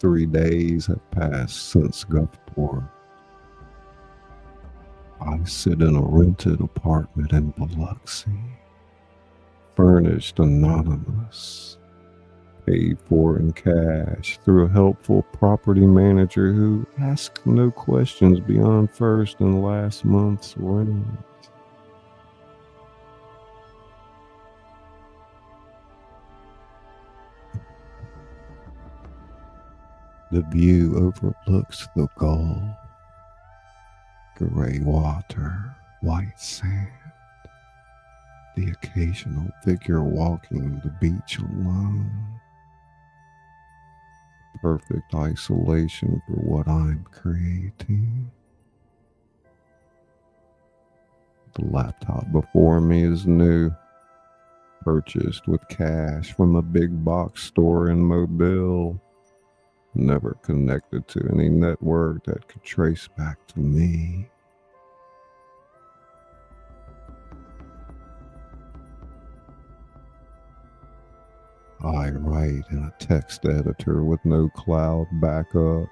Three days have passed since Gulfport. I sit in a rented apartment in Biloxi, furnished anonymous, paid for in cash through a helpful property manager who asks no questions beyond first and last month's rent. The view overlooks the Gulf, gray water, white sand, the occasional figure walking the beach alone. Perfect isolation for what I'm creating. The laptop before me is new, purchased with cash from a big box store in Mobile. Never connected to any network that could trace back to me. I write in a text editor with no cloud backup,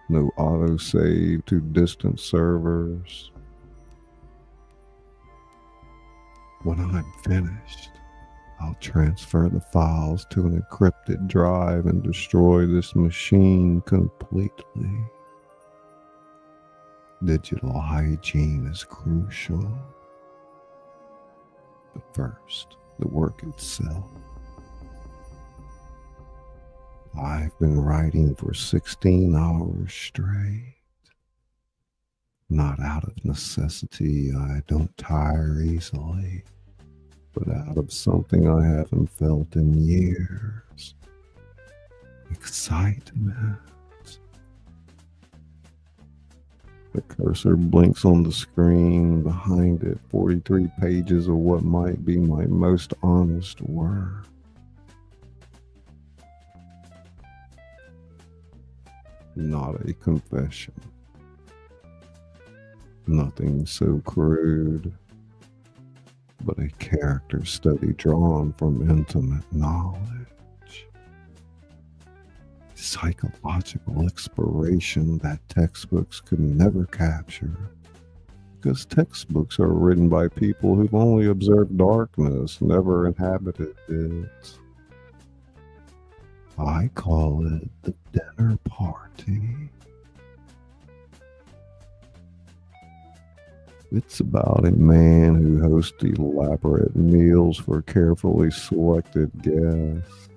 no autosave to distant servers. When I'm finished, I'll transfer the files to an encrypted drive and destroy this machine completely. Digital hygiene is crucial. But first, the work itself. I've been writing for 16 hours straight. Not out of necessity, I don't tire easily, but out of something I haven't felt in years. Excitement. The cursor blinks on the screen. Behind it, 43 pages of what might be my most honest work. Not a confession. Nothing so crude, but a character study drawn from intimate knowledge. Psychological exploration that textbooks could never capture, because textbooks are written by people who've only observed darkness, never inhabited it. I call it the dinner party. It's about a man who hosts elaborate meals for carefully selected guests.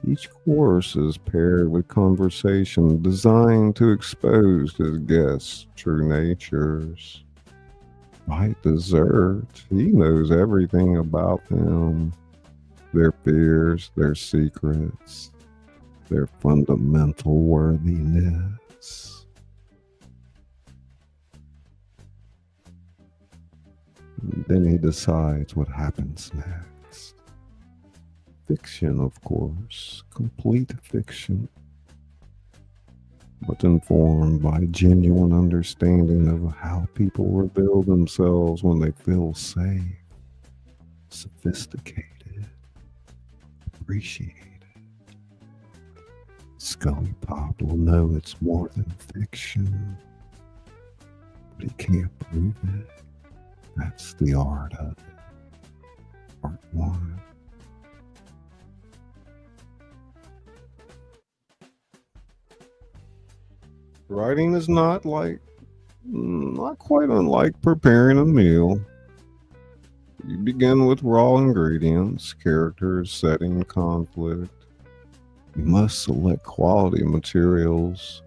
Each course is paired with conversation designed to expose his guests' true natures. By dessert, he knows everything about them, their fears, their secrets, their fundamental worthiness. And then he decides what happens next. Fiction, of course, complete fiction, but informed by genuine understanding of how people reveal themselves when they feel safe, sophisticated, appreciated. ScullyPop will know it's more than fiction, but he can't prove it. That's the art of it. Part 1. Writing is not quite unlike preparing a meal. You begin with raw ingredients, characters, setting, conflict. You must select quality materials.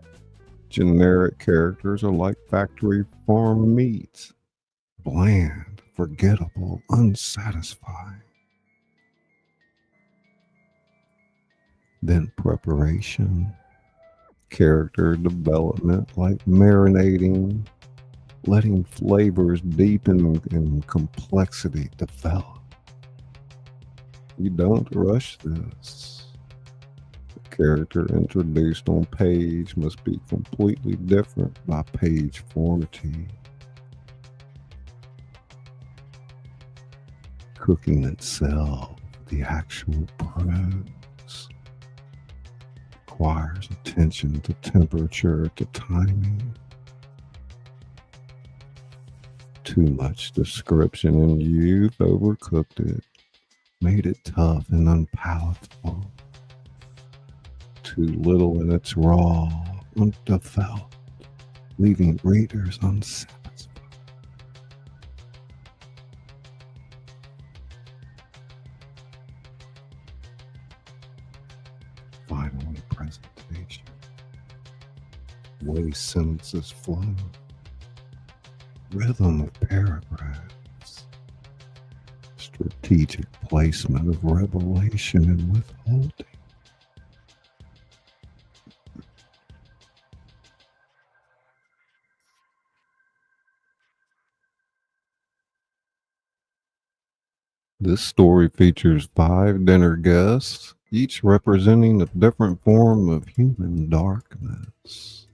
Generic characters are like factory farm meat. Bland, forgettable, unsatisfying. Then preparation. Character development, like marinating, letting flavors deepen and complexity develop. You don't rush this. The character introduced on page must be completely different by page 40. Cooking itself, the actual prose, requires attention to temperature, to timing. Too much description in youth overcooked it, made it tough and unpalatable. Too little in its raw, undeveloped, leaving readers unsatisfied. Finally, presentation. Way sentences flow. Rhythm of paragraphs. Strategic placement of revelation and withholding. This story features 5 dinner guests, each representing a different form of human darkness.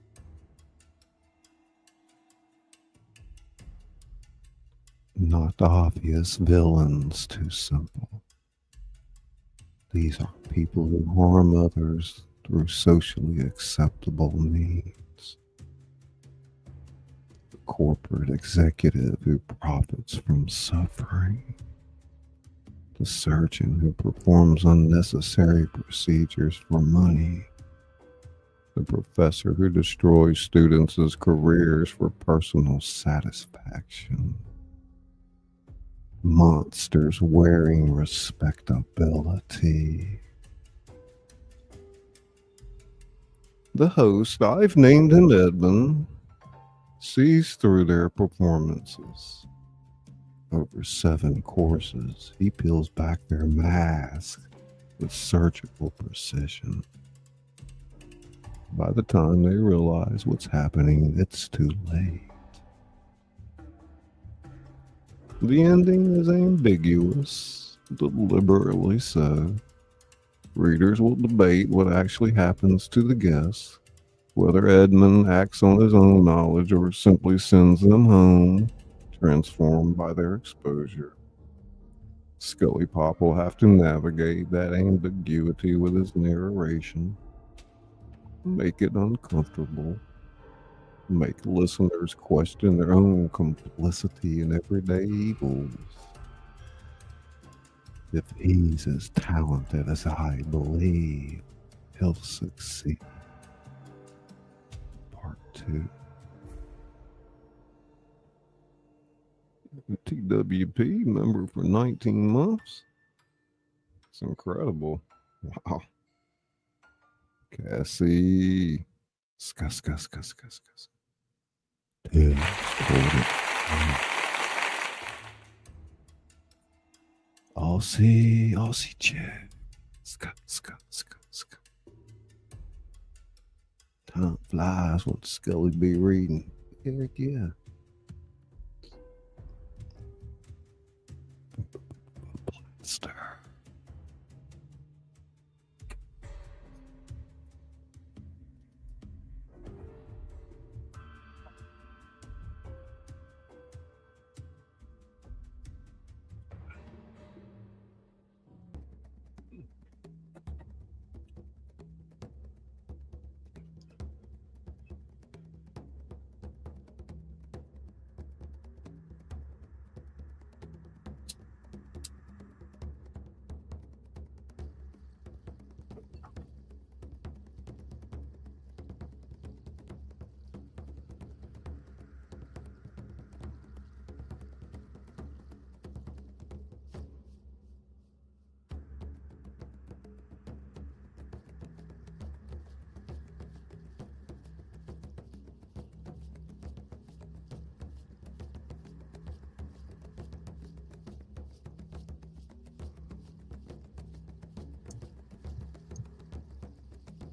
Not obvious villains, too simple. These are people who harm others through socially acceptable means. The corporate executive who profits from suffering. The surgeon who performs unnecessary procedures for money. The professor who destroys students' careers for personal satisfaction. Monsters wearing respectability. The host, I've named him Edmund, sees through their performances. Over 7 courses, he peels back their mask with surgical precision. By the time they realize what's happening, it's too late. The ending is ambiguous, deliberately so. Readers will debate what actually happens to the guests, whether Edmund acts on his own knowledge or simply sends them home, transformed by their exposure. ScullyPop will have to navigate that ambiguity with his narration, make it uncomfortable, make listeners question their own complicity in everyday evils. If he's as talented as I believe, he'll succeed. Part 2. TWP member for 19 months. It's incredible. Wow. Cassie. Scuss. Yeah, hold it. Aussie chat. Scuss. Time flies. What Scully be reading? Heck yeah. Star.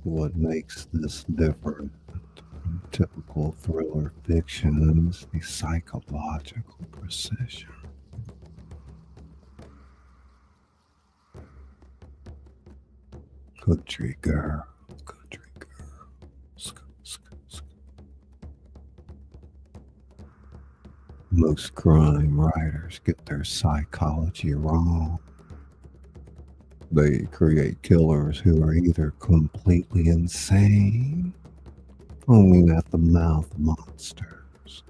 What makes this different from typical thriller fiction is the psychological precision. Country girl. Most crime writers get their psychology wrong. They create killers who are either completely insane, foaming at the mouth monsters,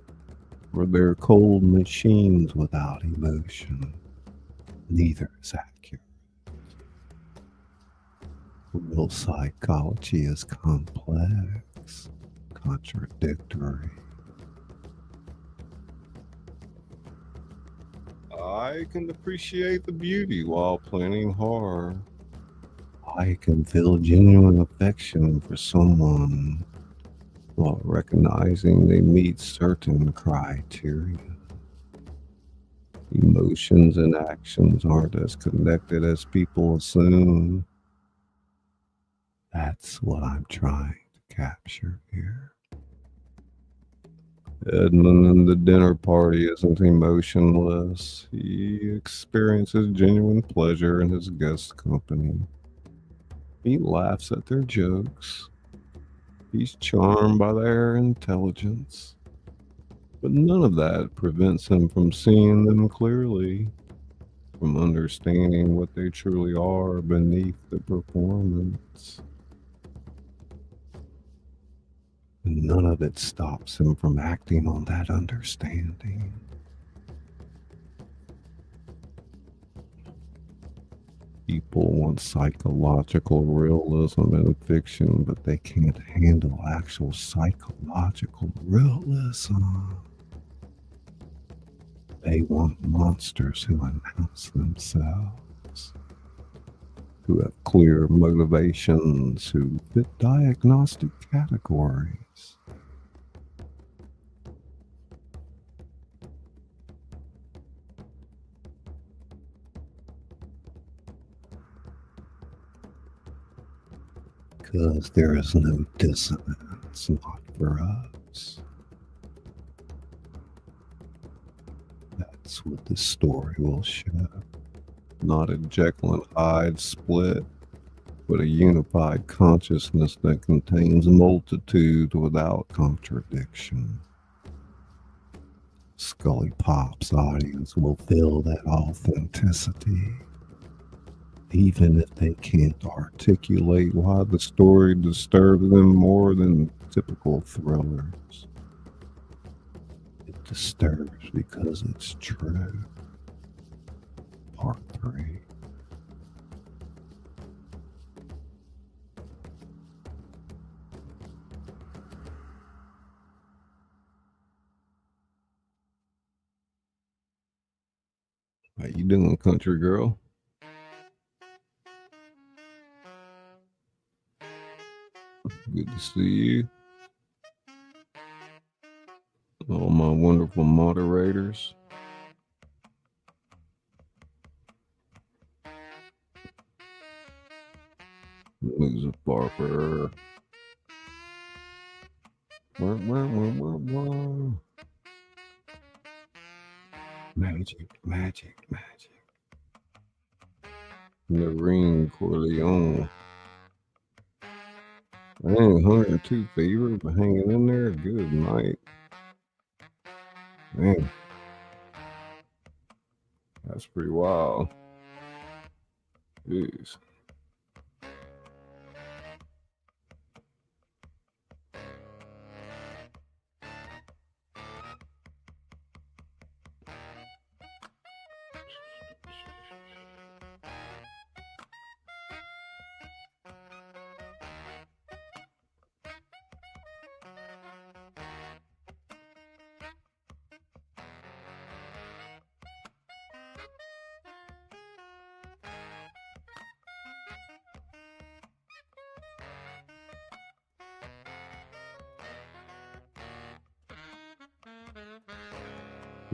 or they're cold machines without emotion. Neither is accurate. Real psychology is complex, contradictory. I can appreciate the beauty while planning horror. I can feel genuine affection for someone while recognizing they meet certain criteria. Emotions and actions aren't as connected as people assume. That's what I'm trying to capture here. Edmund in the dinner party isn't emotionless. He experiences genuine pleasure in his guests' company. He laughs at their jokes. He's charmed by their intelligence. But none of that prevents him from seeing them clearly, from understanding what they truly are beneath the performance. And none of it stops him from acting on that understanding. People want psychological realism in fiction, but they can't handle actual psychological realism. They want monsters who announce themselves, who have clear motivations, who fit diagnostic categories. Because there is no dissonance, not for us. That's what the story will show. Not a Jekyll and Hyde split, but a unified consciousness that contains a multitude without contradiction. ScullyPop's audience will feel that authenticity, even if they can't articulate why the story disturbs them more than typical thrillers. It disturbs because it's true. Part 3. How you doing, country girl? Good to see you. All my wonderful moderators. Loser Barber. Magic, magic, magic. Narration Corleone. Dang, 102 fever, but hanging in there. Good night. Man, that's pretty wild. Jeez.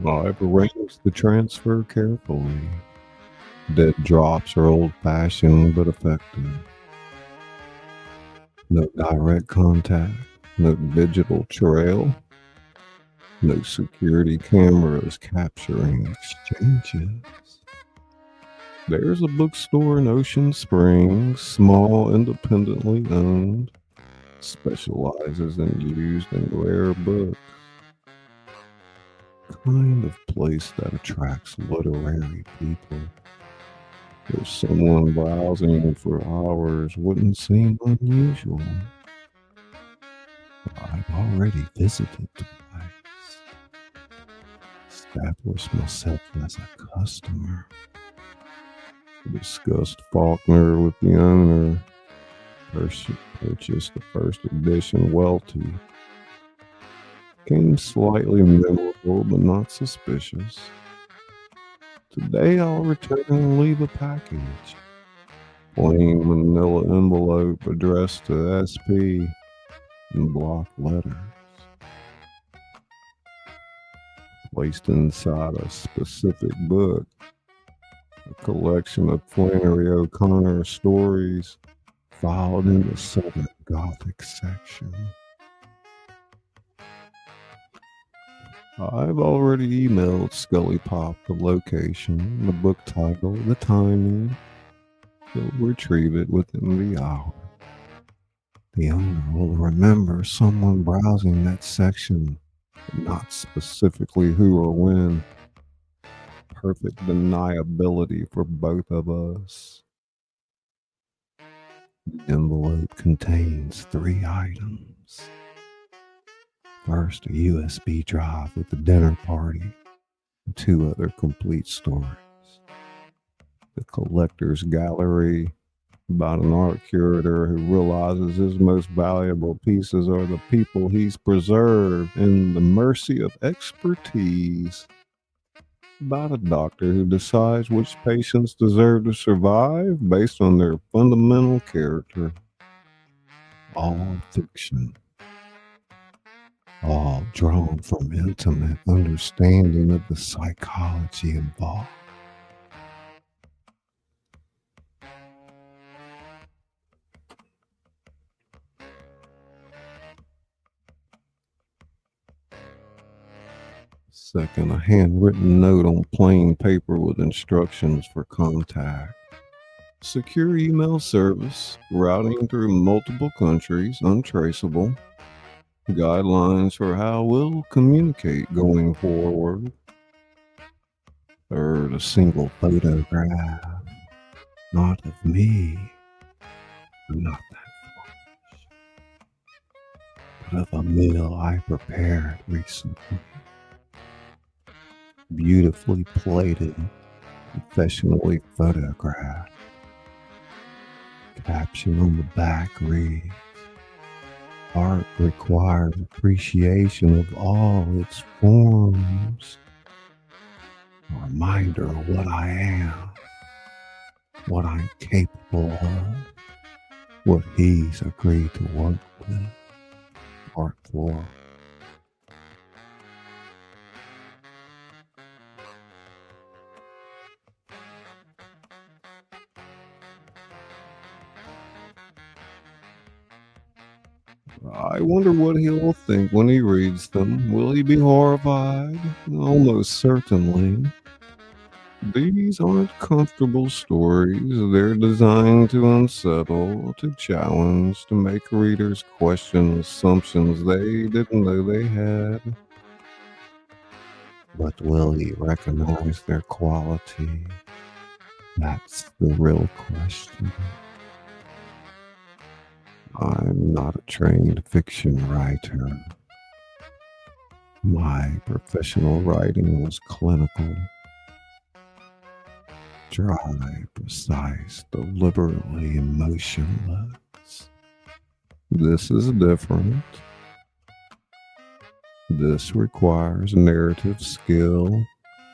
I've arranged the transfer carefully. Dead drops are old-fashioned but effective. No direct contact, no digital trail, no security cameras capturing exchanges. There's a bookstore in Ocean Springs, small, independently owned, specializes in used and rare books. Kind of place that attracts literary people. If someone browsing for hours wouldn't seem unusual. I've already visited the place. Established myself as a customer. Discussed Faulkner with the owner. Purchased the first edition Welty. Came slightly memorable, but not suspicious. Today I'll return and leave a package. Plain manila envelope addressed to SP in block letters. Placed inside a specific book. A collection of Flannery O'Connor stories filed in the Southern Gothic section. I've already emailed ScullyPop the location, the book title, the timing. He'll retrieve it within the hour. The owner will remember someone browsing that section, but not specifically who or when. Perfect deniability for both of us. The envelope contains 3 items. First, a USB drive with the dinner party, and 2 other complete stories. The collector's gallery, about an art curator who realizes his most valuable pieces are the people he's preserved in the mercy of expertise. About a doctor who decides which patients deserve to survive based on their fundamental character. All fiction. All drawn from intimate understanding of the psychology involved. Second, a handwritten note on plain paper with instructions for contact. Secure email service, routing through multiple countries, untraceable. Guidelines for how we'll communicate going forward. Third, a single photograph. Not of me, but not that much, but of a meal I prepared recently. Beautifully plated, professionally photographed. Caption on the back reads, "Art requires appreciation of all its forms. Our reminder of what I am, what I'm capable of, what he's agreed to work with. Part 4. I wonder what he'll think when he reads them. Will he be horrified? Almost certainly. These aren't comfortable stories. They're designed to unsettle, to challenge, to make readers question assumptions they didn't know they had. But will he recognize their quality? That's the real question. I'm not a trained fiction writer. My professional writing was clinical. Dry, precise, deliberately emotionless. This is different. This requires narrative skill,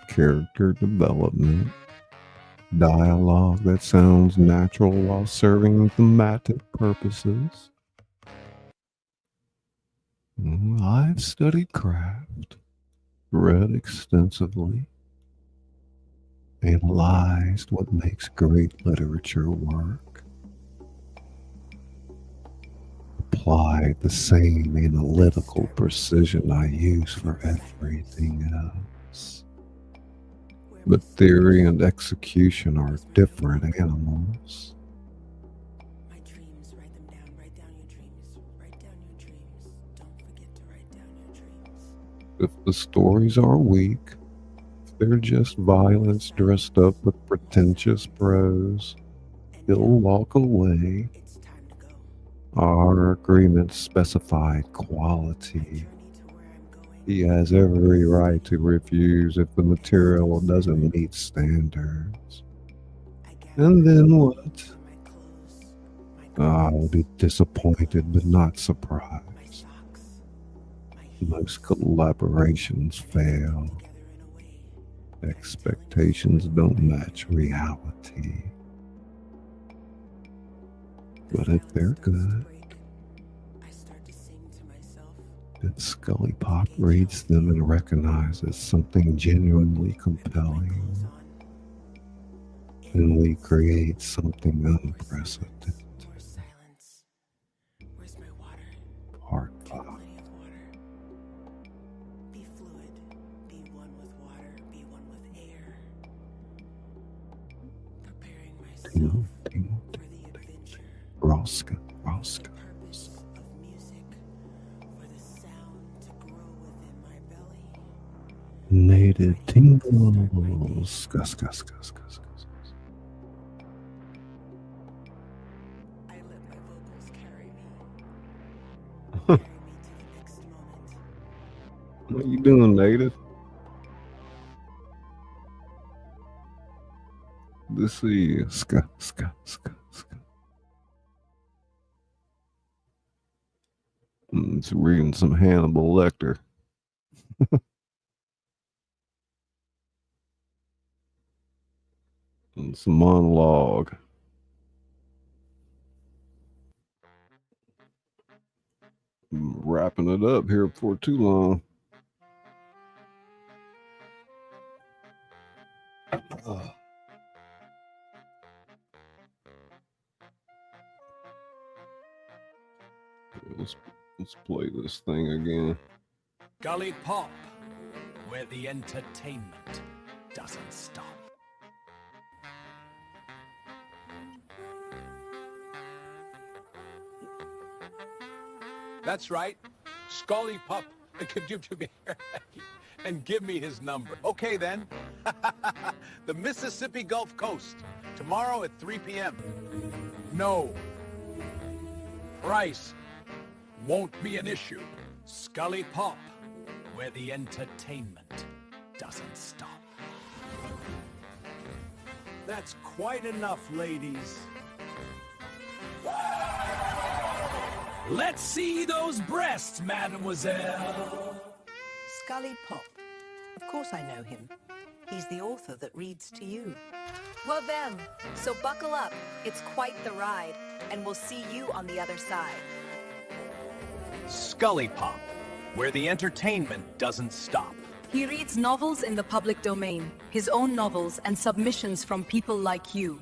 character development, dialogue that sounds natural while serving thematic purposes. I've studied craft, read extensively, analyzed what makes great literature work, applied the same analytical precision I use for everything else. But theory and execution are different animals.
My dreams, write them down. Write down your dreams. Write down your dreams. Don't forget to write down your dreams.
If the stories are weak, if they're just violence dressed up with pretentious prose, he'll walk away.
It's time to go.
Our agreement specified quality.
Journey to where I'm going.
He has every right to refuse if the material doesn't meet standards.
I gather
And then what?
my clothes, my
I'll be disappointed but not surprised.
my socks, my heels
Most collaborations fail.
together in a way.
Expectations don't match reality. But if they're good,
I start to sing to myself.
if ScullyPop reads them and recognizes something genuinely compelling,
Clothes on.
then we create something unprecedented.
More silence. Where's my water?
Part
Drink
5.
plenty of water. Be fluid. Be one with water. Be one with air. Preparing myself
Tingle, tingle,
for the adventure.
Roska, Roska.
Purpose of music. For the sound to grow within my belly.
Native tingles. Gus, gus, gus, gus, gus.
I let my vocals carry me. Carry me to the next moment.
What you doing, Native? This is ska, ska, ska, ska. It's reading some Hannibal Lecter. And some monologue. I'm wrapping it up here before too long. Let's play this thing again.
ScullyPop, where the entertainment doesn't stop. That's right, ScullyPop. And give me his number. Okay then. The Mississippi Gulf Coast. Tomorrow at 3 p.m. No. Price won't be an issue. ScullyPop, where the entertainment doesn't stop. That's quite enough, ladies. Let's see those breasts, mademoiselle.
ScullyPop. Of course I know him. He's the author that reads to you.
Well then, so buckle up. It's quite the ride, and we'll see you on the other side.
ScullyPop, where the entertainment doesn't stop.
He reads novels in the public domain, his own novels and submissions from people like you.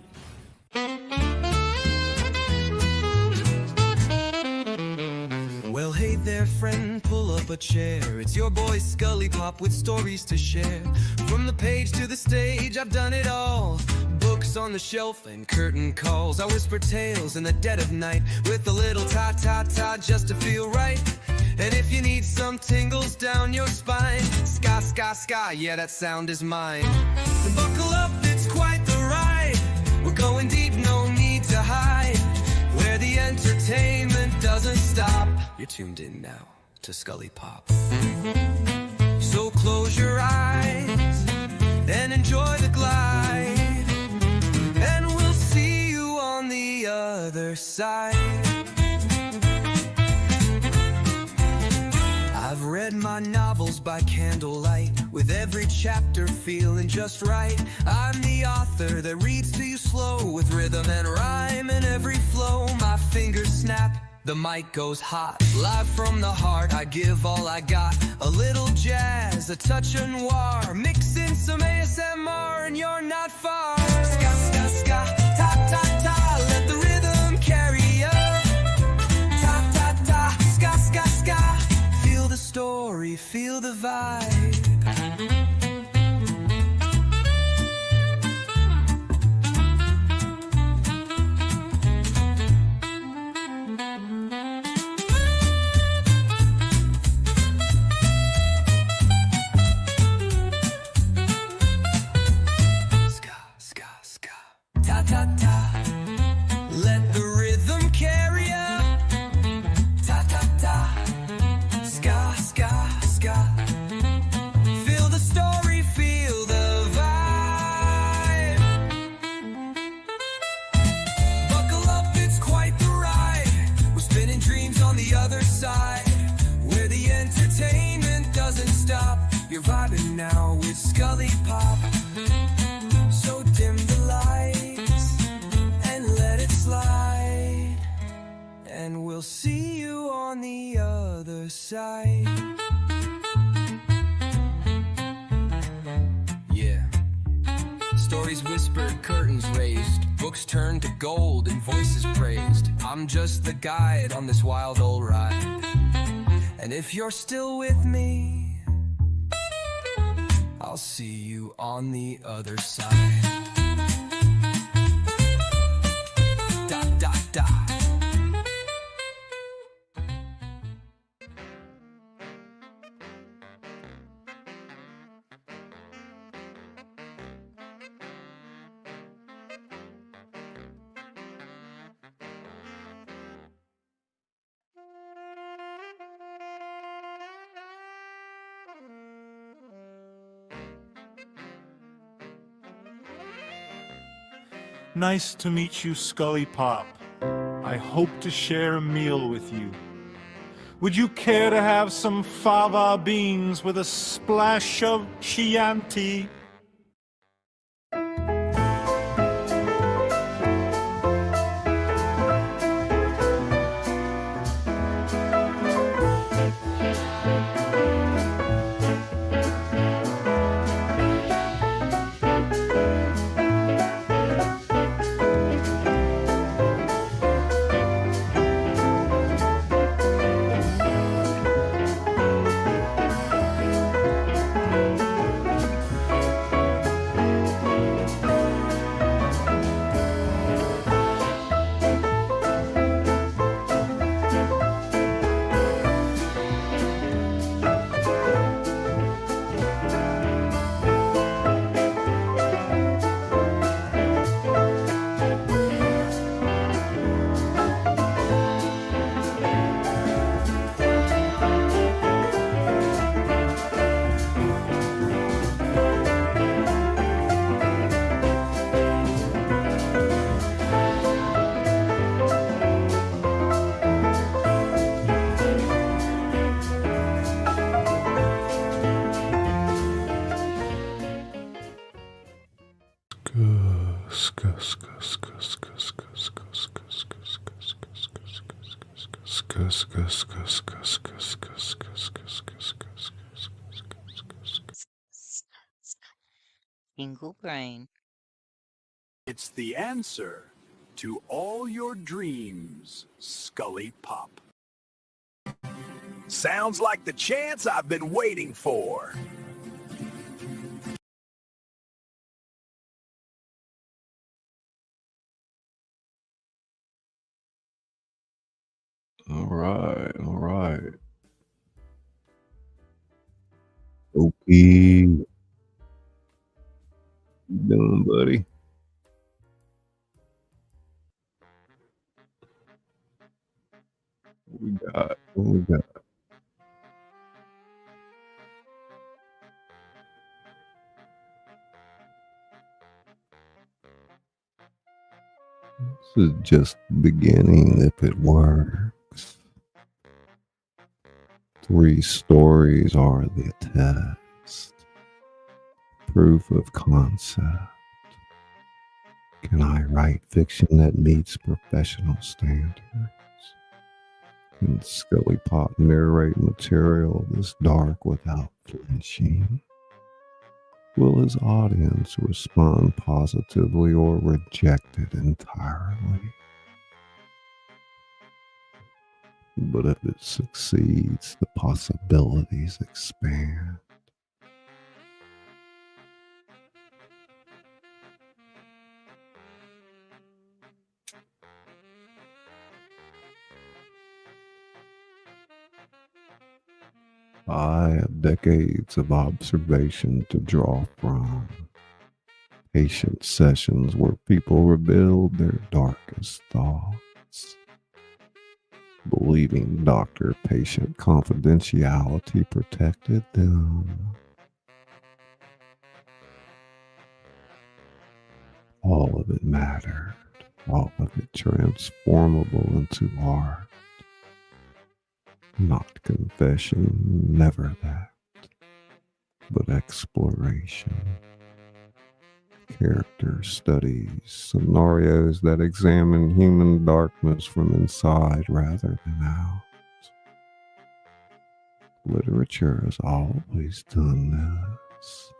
Well, hey there, friend, pull up a chair. It's your boy ScullyPop with stories to share. From the page to the stage, I've done it all. Books on the shelf and curtain calls. I whisper tales in the dead of night with a little ta-ta-ta just to feel right. And if you need some tingles down your spine, ska, ska, ska, yeah, that sound is mine. So buckle up, it's quite the ride. We're going deep, no need to hide. Where the entertainment doesn't stop. You're tuned in now to ScullyPop. So close your eyes and enjoy the glide, and we'll see you on the other side. I've read my novels by candlelight, with every chapter feeling just right. I'm the author that reads to you slow, with rhythm and rhyme in every flow. My fingers snap, the mic goes hot. Live from the heart, I give all I got. A little jazz, a touch of noir, mix in some ASMR and you're not far. Ska, ska, ska, ta, ta, ta, let the rhythm carry you. Ta, ta, ta, ska, ska, ska. Feel the story, feel the vibe. Ska, ska, ska. Ta, ta, ta. Let the rhythm carry you. Ta, ta, ta. Ska, ska, ska. Feel the story, feel the vibe. Buckle up, it's quite the ride. We're spinning dreams on the other side, where the entertainment doesn't stop. You're vibing now with ScullyPop. So dim the lights and let it slide, and we'll see you on the other side. Yeah. Stories whispered, curtains raised, books turned to gold and voices praised. I'm just the guide on this wild old ride, and if you're still with me, I'll see you on the other side. Da, da, da.
Nice to meet you, ScullyPop. I hope to share a meal with you. Would you care to have some fava beans with a splash of Chianti?
Single brain.
It's the answer to all your dreams, Scully Pop. Sounds like the chance I've been waiting for.
All right, all right. Okay. How you doing, buddy? What we got? What we got? This is just beginning, if it works. 3 stories are the test. Proof of concept. Can I write fiction that meets professional standards? Can ScullyPop narrate material this dark without flinching? Will his audience respond positively or reject it entirely? But if it succeeds, the possibilities expand. I have decades of observation to draw from. Patient sessions where people revealed their darkest thoughts. Believing doctor-patient confidentiality protected them. All of it mattered. All of it transformable into art. Not confession, never that, but exploration. Character studies, scenarios that examine human darkness from inside rather than out. Literature has always done this.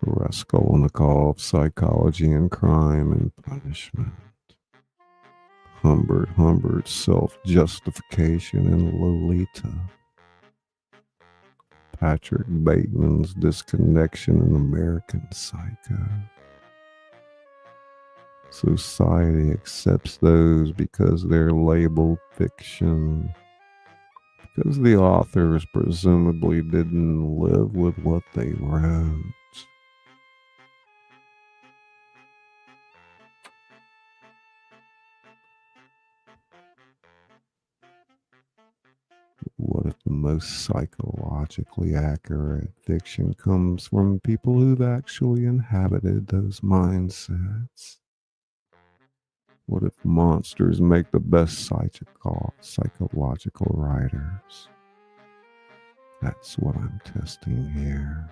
Raskolnikov, Psychology and Crime and Punishment. Humbert, Self-Justification in Lolita. Patrick Bateman's Disconnection in American Psycho. Society accepts those because they're labeled fiction, because the authors presumably didn't live with what they wrote. What if the most psychologically accurate fiction comes from people who've actually inhabited those mindsets? What if monsters make the best psychological writers? That's what I'm testing here.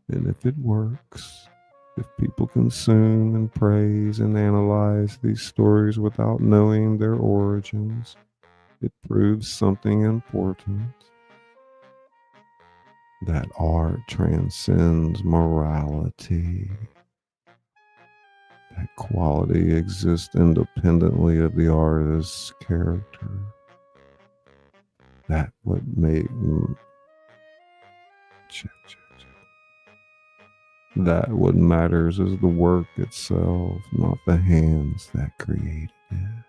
And if it works, if people consume and praise and analyze these stories without knowing their origins, it proves something important. That art transcends morality. That quality exists independently of the artist's character. That what made that what matters is the work itself, not the hands that created it.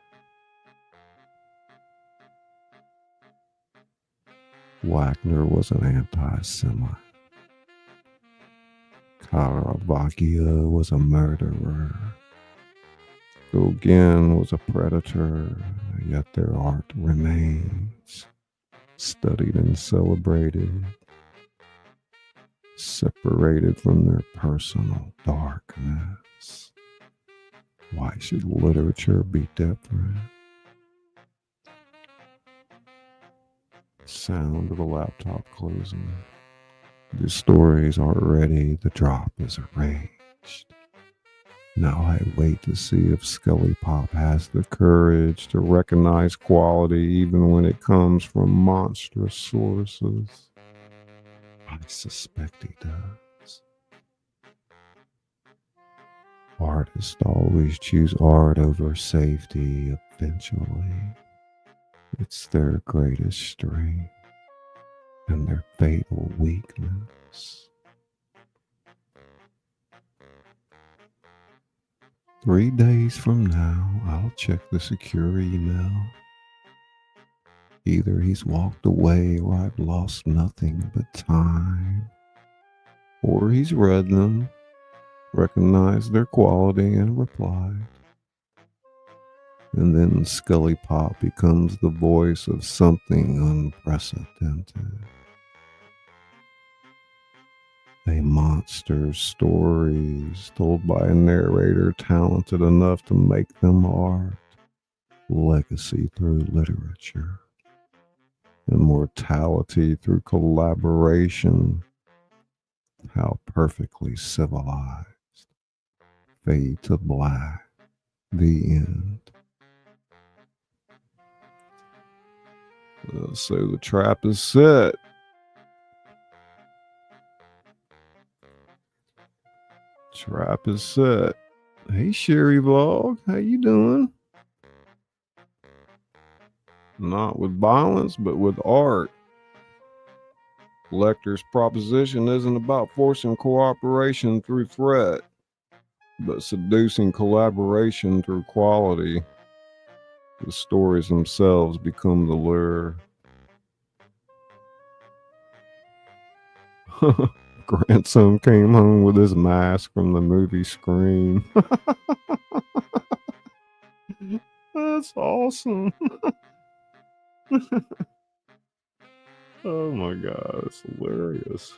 Wagner was an anti-Semite. Caravaggio was a murderer. Gauguin was a predator, yet their art remains, studied and celebrated, separated from their personal darkness. Why should literature be different? Sound of a laptop closing. The stories are ready. The drop is arranged. Now I wait to see if ScullyPop has the courage to recognize quality even when it comes from monstrous sources. I suspect he does. Artists always choose art over safety eventually. It's their greatest strength and their fatal weakness. 3 days from now, I'll check the secure email. Either he's walked away or I've lost nothing but time. Or he's read them, recognized their quality, and replied. And then ScullyPop becomes the voice of something unprecedented. A monster's stories told by a narrator talented enough to make them art. Legacy through literature. Immortality through collaboration. How perfectly civilized. Fade to black. The end. So the trap is set. Trap is set. Hey Sherry Vlog, how you doing? Not with violence, but with art. Lecter's proposition isn't about forcing cooperation through threat, but seducing collaboration through quality. The stories themselves become the lure. Grandson came home with his mask from the movie Scream. That's awesome. Oh my god, it's hilarious.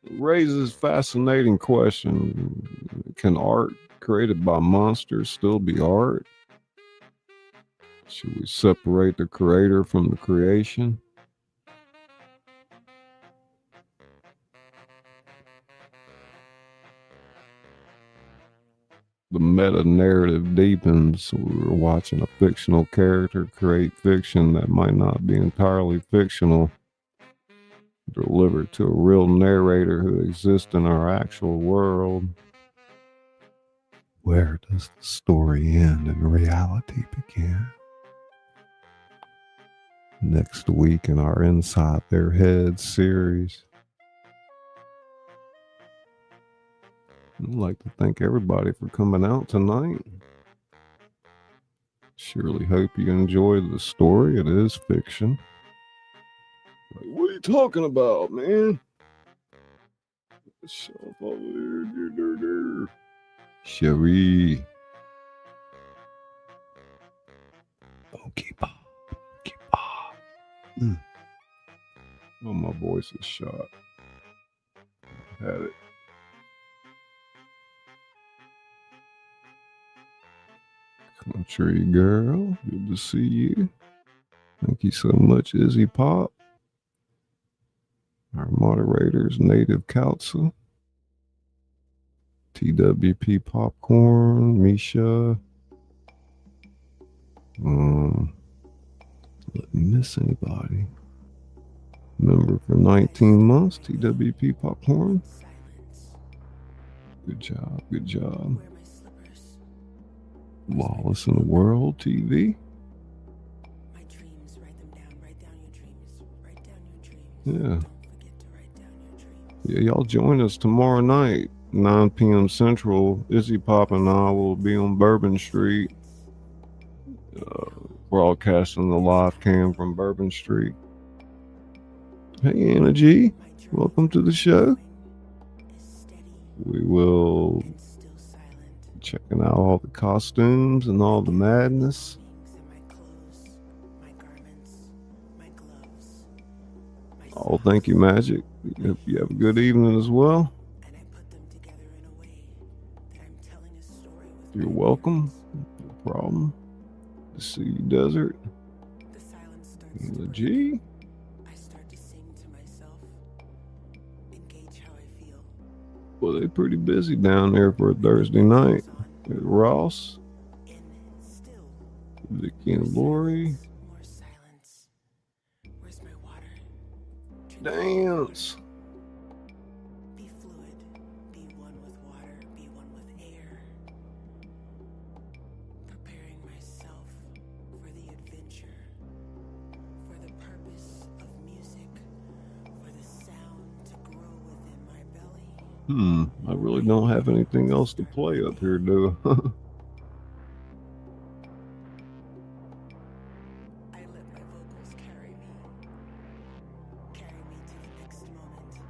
Raises fascinating question. Can art created by monsters still be art? Should we separate the creator from the creation? The meta-narrative deepens. We're watching a fictional character create fiction that might not be entirely fictional, delivered to a real narrator who exists in our actual world. Where does the story end and reality begin? Next week in our Inside Their Heads series. I'd like to thank everybody for coming out tonight. Surely hope you enjoyed the story. It is fiction. Like, what are you talking about, man? Shut up over there. Sherry. ScullyPop. Oh, my voice is shot. Had it. Country girl, good to see you. Thank you so much, Izzy Pop. Our moderators, Native Council, TWP Popcorn, Misha. Let me miss anybody. Member for 19 months, TWP Popcorn. Good job, good job. Lawless in the World TV.
My dreams, write them down. Write down your dreams. Write down your dreams.
Yeah.
Don't forget to write down your dreams.
Yeah, y'all join us tomorrow night, 9 p.m. Central. Izzy Pop and I will be on Bourbon Street, broadcasting the live cam from Bourbon Street. Hey, Anna G. Welcome to the show. We will checking out all the costumes and all the madness. Oh, thank you, Magic. Hope you have a good evening as well.
And I put them together in a way
You're welcome. No problem. The sea desert.
The silence starts
And
to
the
break.
G.
I start to sing to myself and gauge how I feel.
Well, they're pretty busy down there for a Thursday night. There's Ross,
And still,
Vicky and Lori.
more silence. Where's my water?
Dance.
Be fluid. Be one with water. Be one with air. Preparing myself for the adventure. For the purpose of music. For the sound to grow within my belly.
I really don't have anything else to play up here, do I?
I let my vocals carry me. Carry me to the next moment.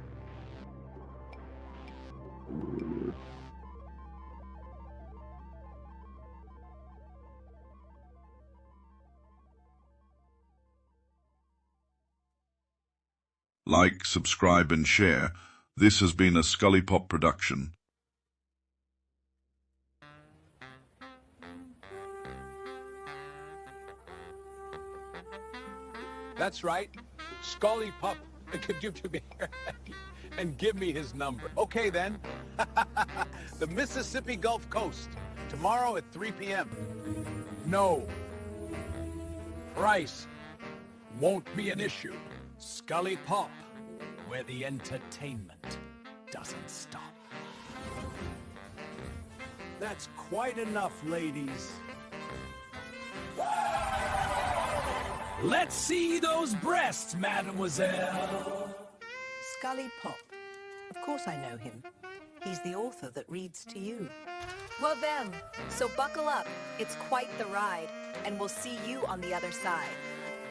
Like, subscribe and share. This has been a ScullyPop production.
That's right. ScullyPop. And give me his number. Okay, then. The Mississippi Gulf Coast. Tomorrow at 3 p.m. No. Price won't be an issue.
ScullyPop, where the entertainment doesn't stop. That's quite enough, ladies. Let's see those breasts, mademoiselle.
ScullyPop. Of course I know him. He's the author that reads to you.
Well then, so buckle up. It's quite the ride, and we'll see you on the other side.